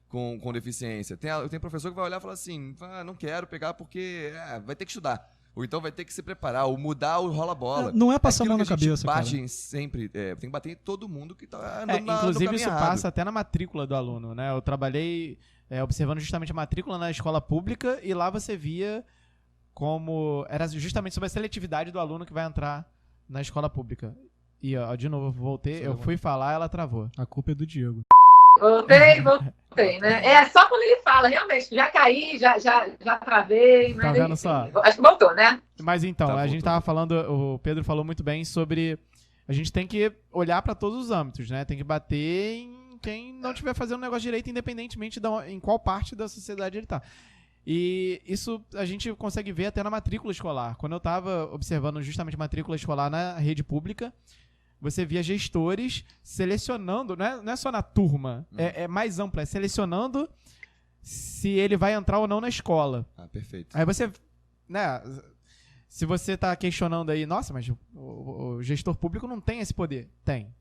com deficiência. Tem professor que vai olhar e falar assim, não quero pegar porque vai ter que estudar, ou então vai ter que se preparar, ou mudar o rola-bola. Não é passar a mão na cabeça, cara. Sempre, tem que bater em todo mundo que está andando inclusive isso passa até na matrícula do aluno, né? Eu trabalhei observando justamente a matrícula na escola pública e lá você via como era justamente sobre a seletividade do aluno que vai entrar na escola pública. E de novo, voltei, eu fui falar, ela travou. A culpa é do Diego. Voltei, né? Só quando ele fala, realmente, já caí, já travei. Tá vendo só? Acho que voltou, né? Mas então, a gente tava falando, o Pedro falou muito bem sobre a gente tem que olhar para todos os âmbitos, né? Tem que bater em quem não estiver fazendo o negócio direito, independentemente em qual parte da sociedade ele tá. E isso a gente consegue ver até na matrícula escolar. Quando eu estava observando justamente matrícula escolar na rede pública, você via gestores selecionando, não é só na turma, é mais amplo, é selecionando se ele vai entrar ou não na escola. Ah, perfeito. Aí você, né, se você tá questionando aí, nossa, mas o gestor público não tem esse poder. Tem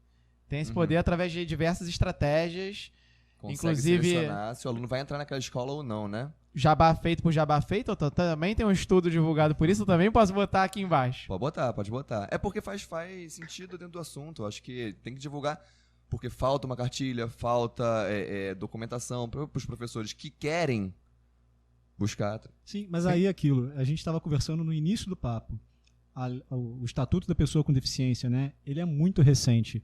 esse poder através de diversas estratégias. Consegue inclusive selecionar se o aluno vai entrar naquela escola ou não, né? Jabá feito por jabá feito, eu também tem um estudo divulgado por isso, eu também posso botar aqui embaixo. Pode botar. É porque faz sentido dentro do assunto. Eu acho que tem que divulgar, porque falta uma cartilha, falta documentação para os professores que querem buscar. Sim, mas aí aquilo, a gente estava conversando no início do papo, o Estatuto da Pessoa com Deficiência, né? Ele é muito recente.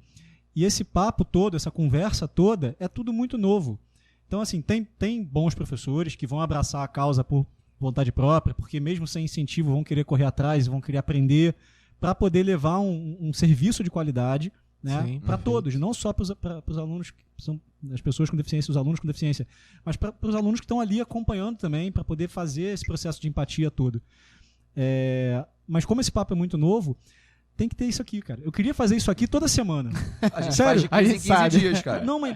E esse papo todo, essa conversa toda, é tudo muito novo. Então, assim, tem bons professores que vão abraçar a causa por vontade própria, porque mesmo sem incentivo vão querer correr atrás, vão querer aprender para poder levar um serviço de qualidade, né, para todos, não só para os alunos, que são as pessoas com deficiência, os alunos com deficiência, mas para os alunos que estão ali acompanhando também, para poder fazer esse processo de empatia todo. Mas como esse papo é muito novo, tem que ter isso aqui, cara. Eu queria fazer isso aqui toda semana. A gente Sério? faz de 15 em 15 dias, cara. Não, mas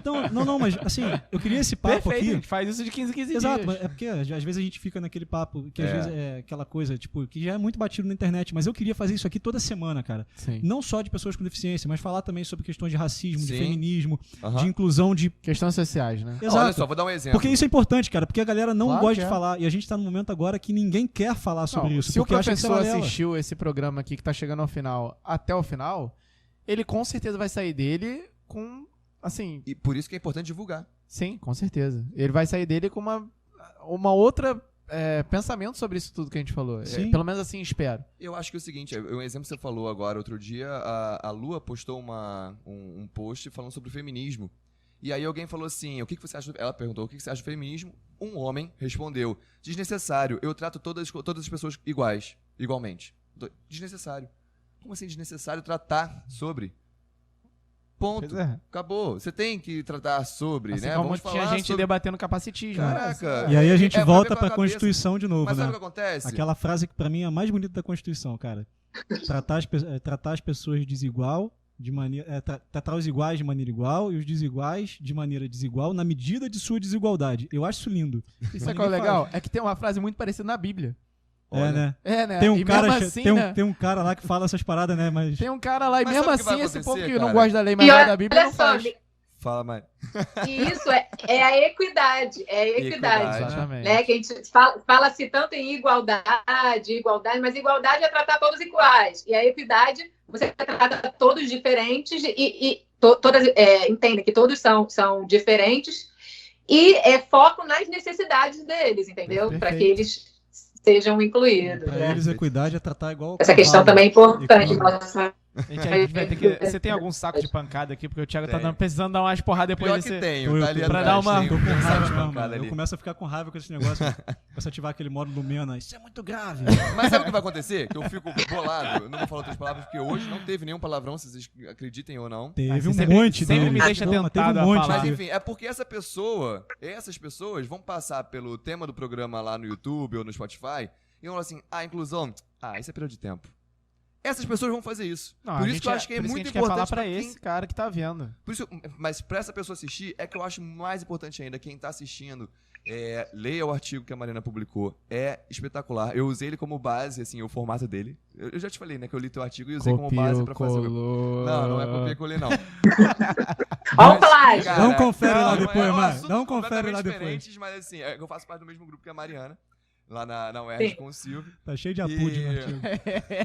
mas assim, eu queria esse papo Perfeito, aqui. a gente faz isso de 15 em 15 Exato, dias. mas é porque às vezes a gente fica naquele papo, que às vezes é aquela coisa, tipo, que já é muito batido na internet, mas eu queria fazer isso aqui toda semana, cara. Sim. Não só de pessoas com deficiência, mas falar também sobre questões de racismo, de Sim. feminismo, de inclusão, de... Questões sociais, né? Exato. Olha só, vou dar um exemplo. Porque isso é importante, cara, porque a galera não Claro gosta que de falar, e a gente tá num momento agora que ninguém quer falar sobre Não, isso. se o porque acha que isso é professor balela. assistiu esse programa aqui que tá chegando ao final, até o final, ele com certeza vai sair dele com, assim... E por isso que é importante divulgar. Sim, com certeza. Ele vai sair dele com uma outra pensamento sobre isso tudo que a gente falou. Sim. Pelo menos assim, espero. Eu acho que é o seguinte, um exemplo que você falou agora, outro dia, a Lua postou um post falando sobre o feminismo. E aí alguém falou assim, o que você acha? Ela perguntou, o que você acha do feminismo? Um homem respondeu, desnecessário, eu trato todas as pessoas igualmente. Desnecessário. Como assim desnecessário tratar sobre? Ponto. Pois é. Acabou. Você tem que tratar sobre, Assim né? como Vamos tinha falar gente sobre... debatendo capacitismo. Caraca. E aí a gente volta pra ver pra com a cabeça. Constituição de novo, Mas né? sabe o que acontece? Aquela frase que pra mim é a mais bonita da Constituição, cara. Tratar as pessoas desigual, tratar os iguais de maneira igual e os desiguais de maneira desigual na medida de sua desigualdade. Eu acho isso lindo. Isso é que é legal? É que tem uma frase muito parecida na Bíblia. Olha. né? Tem um, E cara, mesmo assim, tem um cara lá que fala essas paradas, né? Mas tem um cara lá, e Mas mesmo sabe o que vai assim, esse povo acontecer, que não cara? gosta da lei, E mas não é da olha Bíblia, não só, faz. Fala, Mari. e isso é a equidade. É a equidade. Exatamente. Né? Que a gente fala-se tanto em igualdade, mas igualdade é tratar todos iguais. E a equidade, você trata todos diferentes todas entendem que todos são diferentes e foco nas necessidades deles, entendeu? Para que eles sejam incluídos. pra Né? eles a equidade é tratar igual. Essa questão também é importante. A gente vai ter que... Você tem algum saco de pancada aqui? Porque o Thiago tá precisando dar umas porradas depois Pior desse... que tenho, tá ali pra atrás, dar uma- tem Tô com saco de raiva, pancada mano. Eu ali. começo a ficar com raiva com esse negócio. Começo a ativar aquele modo Lumena. Isso é muito grave. Mas sabe o que vai acontecer? Que eu fico bolado. Eu não vou falar outras palavras, porque hoje não teve nenhum palavrão, se vocês acreditem ou não. Teve você um sempre- monte sempre dele. me deixa Teve tentado um a monte falar. Mas dele. enfim, é porque essas pessoas vão passar pelo tema do programa lá no YouTube ou no Spotify e vão falar assim, inclusão, isso é período de tempo. Essas pessoas vão fazer isso. Não, Por a isso gente que eu acho que é por isso muito a gente quer falar importante pra quem... esse cara que tá vendo. Por isso, mas pra essa pessoa assistir, é que eu acho mais importante ainda, quem tá assistindo, leia o artigo que a Mariana publicou. É espetacular. Eu usei ele como base, assim, o formato dele. Eu já te falei, né, que eu li teu artigo e usei como base pra fazer o... Não é copia e colei, não. Olha o plágio. Cara, Não confere lá não, depois, é um Mari. assuntos Não confere lá completamente depois. diferentes, mas assim, eu faço parte do mesmo grupo que a Mariana, lá na UERJ Sim. com o Silvio. Tá cheio de apude no E- artigo.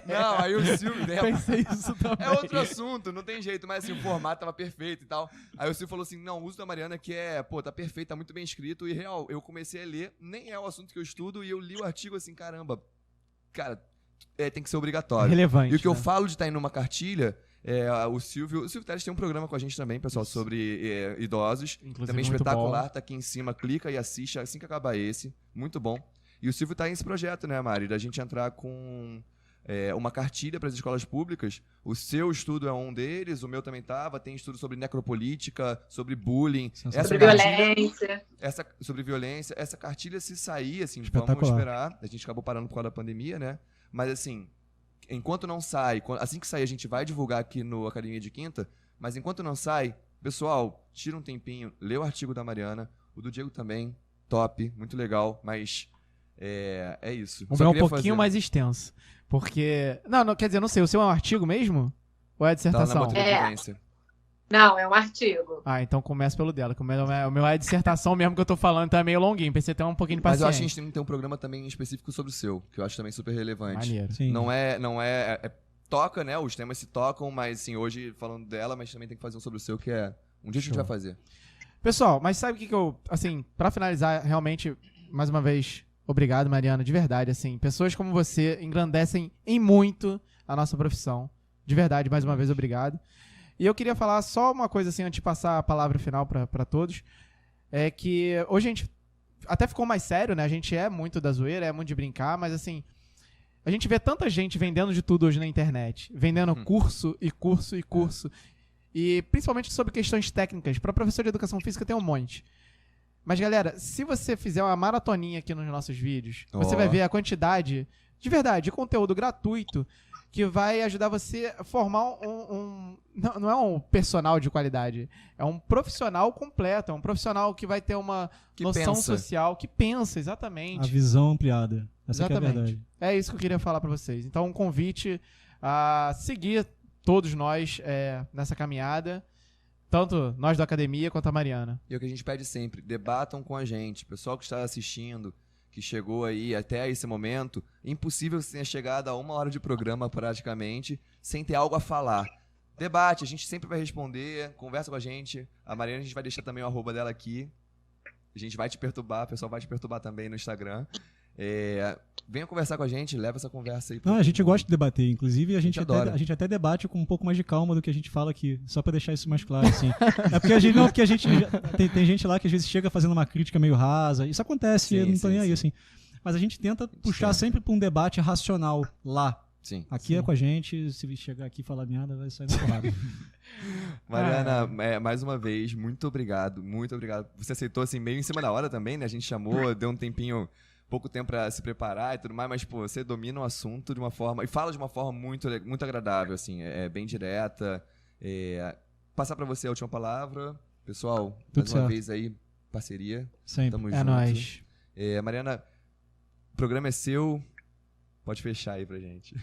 Não, aí o Silvio... Pensei isso também. É outro assunto, não tem jeito, mas assim, o formato tava perfeito e tal. Aí o Silvio falou assim, não, o uso da Mariana que tá perfeito, tá muito bem escrito, e real, eu comecei a ler, nem é o assunto que eu estudo, e eu li o artigo assim, caramba, cara, tem que ser obrigatório. Relevante. E o que eu né? falo de estar indo numa cartilha, o Silvio Teles tem um programa com a gente também, pessoal, sobre idosos, Inclusive, também muito espetacular, bom. tá aqui em cima, clica e assiste assim que acabar esse, muito bom. E o Silvio tá nesse projeto, né, Mari, da gente entrar com uma cartilha para as escolas públicas. O seu estudo é um deles, o meu também tem estudo sobre necropolítica, sobre bullying, Sobre cartilha- violência. sobre violência. Essa cartilha, se sair, assim, vamos Espetacular. esperar. A gente acabou parando por causa da pandemia, né? Mas, assim, enquanto não sai, assim que sair, a gente vai divulgar aqui no Academia de Quinta, mas enquanto não sai, pessoal, tira um tempinho, lê o artigo da Mariana, o do Diego também. top, muito legal, mas é isso. Vamos ver um pouquinho mais extenso. Porque... Não, quer dizer, não sei, o seu é um artigo mesmo? Ou é a dissertação? Tá na vivência. Não, é um artigo. Então começa pelo dela. O meu é a dissertação mesmo que eu tô falando, então é meio longuinho. Pensei ter um pouquinho de paciência. Mas eu acho que a gente tem que ter um programa também específico sobre o seu, que eu acho também super relevante. Maneiro. Sim. Não é... Toca, né? Os temas se tocam, mas assim, hoje falando dela, mas também tem que fazer um sobre o seu, que é... Um dia a gente vai fazer. Pessoal, mas sabe o que eu... Assim, pra finalizar, realmente, mais uma vez, obrigado, Mariana, de verdade, assim. Pessoas como você engrandecem em muito a nossa profissão. De verdade, mais uma vez, obrigado. E eu queria falar só uma coisa assim, antes de passar a palavra final pra todos. É que hoje a gente até ficou mais sério, né? A gente é muito da zoeira, é muito de brincar, mas assim... A gente vê tanta gente vendendo de tudo hoje na internet. Vendendo curso e curso e curso. E principalmente sobre questões técnicas. Para professor de educação física tem um monte. Mas, galera, se você fizer uma maratoninha aqui nos nossos vídeos, você vai ver a quantidade, de verdade, de conteúdo gratuito que vai ajudar você a formar não é um personal de qualidade, é um profissional completo, é um profissional que vai ter uma noção social, que pensa, exatamente. A visão ampliada. Essa exatamente. Que é a verdade. É isso que eu queria falar para vocês. Então, um convite a seguir todos nós nessa caminhada, tanto nós da academia quanto a Mariana. E é o que a gente pede sempre, debatam com a gente. Pessoal que está assistindo, que chegou aí até esse momento, impossível você tenha chegado a 1 hora de programa praticamente, sem ter algo a falar. Debate, a gente sempre vai responder, conversa com a gente. A Mariana, a gente vai deixar também o arroba dela aqui. A gente vai te perturbar, o pessoal vai te perturbar também no Instagram. Venha conversar com a gente, leva essa conversa aí. A gente gosta de debater, inclusive a gente até debate com um pouco mais de calma do que a gente fala aqui, só pra deixar isso mais claro, assim. Porque a gente tem gente lá que às vezes chega fazendo uma crítica meio rasa, isso acontece, eu não tô nem aí, assim. Mas a gente tenta puxar sempre pra um debate racional lá. Sim. Aqui é com a gente, se chegar aqui e falar merda, vai sair na porrada. Mariana, mais uma vez, muito obrigado, muito obrigado. Você aceitou assim meio em cima da hora também, né? A gente chamou, deu um tempinho... pouco tempo pra se preparar e tudo mais, mas, pô, você domina o assunto de uma forma... E fala de uma forma muito, muito agradável, assim. Bem direta. Passar pra você a última palavra. Pessoal, tudo mais uma certo. vez aí, parceria. Sempre. Tamo É junto. nóis. Mariana, o programa é seu. Pode fechar aí pra gente.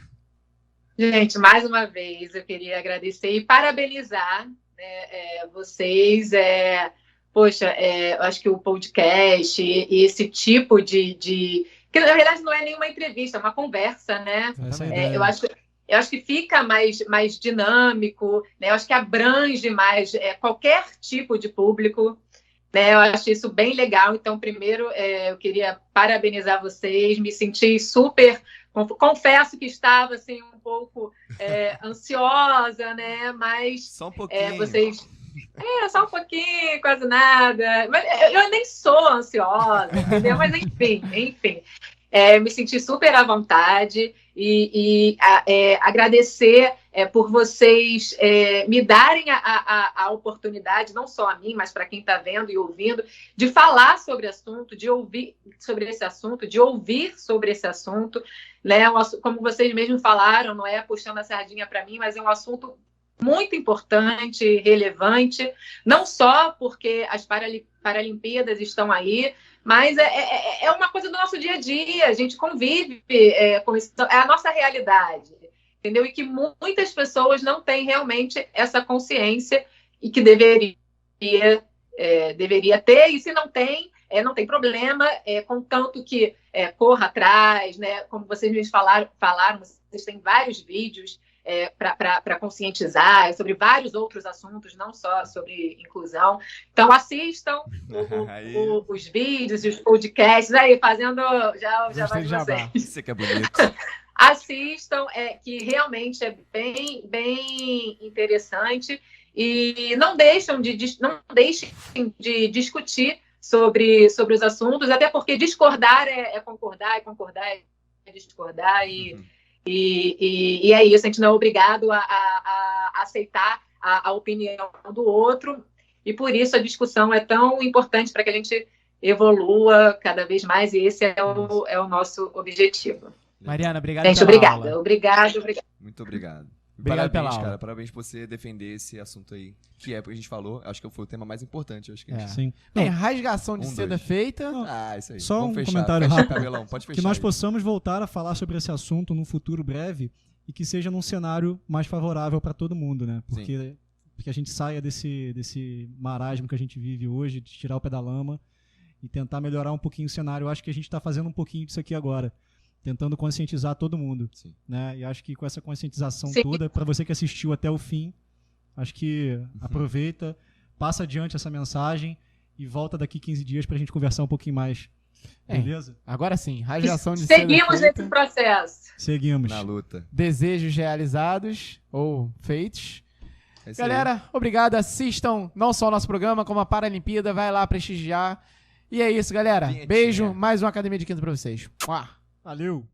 Gente, mais uma vez, eu queria agradecer e parabenizar, né, vocês... Poxa, eu acho que o podcast e esse tipo de... Que na verdade não é nenhuma entrevista, é uma conversa, né? Eu acho que fica mais dinâmico, né? Eu acho que abrange mais qualquer tipo de público, né? Eu acho isso bem legal. Então, primeiro, eu queria parabenizar vocês, me senti super... Confesso que estava assim, um pouco ansiosa, né? Mas só um pouquinho. Vocês... só um pouquinho, quase nada. Mas eu nem sou ansiosa, entendeu? Mas enfim. Me senti super à vontade e agradecer por vocês me darem a oportunidade, não só a mim, mas para quem está vendo e ouvindo, de falar sobre o assunto, de ouvir sobre esse assunto, de ouvir sobre esse assunto, né? Como vocês mesmos falaram, não é puxando a sardinha para mim, mas é um assunto muito importante, relevante, não só porque as Paralimpíadas estão aí, mas é uma coisa do nosso dia a dia, a gente convive com isso, é a nossa realidade, entendeu? E que muitas pessoas não têm realmente essa consciência e que deveria ter, e se não tem, não tem problema, contanto que corra atrás, né? Como vocês me falaram, vocês têm vários vídeos para conscientizar sobre vários outros assuntos, não só sobre inclusão. Então, assistam os vídeos e os podcasts aí, fazendo já vai de vocês. Isso que é bonito. Assistam, que realmente é bem interessante, e não deixem de discutir sobre os assuntos, até porque discordar é concordar, concordar é discordar, E é isso, a gente não é obrigado a aceitar a opinião do outro, e por isso a discussão é tão importante para que a gente evolua cada vez mais, e esse é o nosso objetivo. Mariana, obrigado. Gente, obrigada. Muito obrigado. Obrigado pela parabéns, aula. cara. Parabéns por você defender esse assunto aí. Que é, porque a gente falou, acho que foi o tema mais importante. Acho que a gente... Sim. Bem, rasgação de seda feita. Isso aí. Só Vamos um fechar. comentário Fecha, rápido. Cabelão. Pode fechar. Que nós aí. possamos voltar a falar sobre esse assunto num futuro breve e que seja num cenário mais favorável para todo mundo, né? Porque a gente saia desse marasmo que a gente vive hoje, de tirar o pé da lama e tentar melhorar um pouquinho o cenário. Eu acho que a gente está fazendo um pouquinho disso aqui agora, tentando conscientizar todo mundo. Né? E acho que com essa conscientização toda, para você que assistiu até o fim, acho que aproveita, passa adiante essa mensagem e volta daqui 15 dias para a gente conversar um pouquinho mais. Beleza? Agora sim, rasgação de seda Seguimos feita. nesse processo. Seguimos. Na luta. Desejos realizados ou feitos. Galera, aí. obrigado. Assistam não só o nosso programa, como a Paralimpíada. Vai lá prestigiar. E é isso, galera. Vinhetinha. Beijo. Mais uma Academia de Quinta pra vocês. Valeu!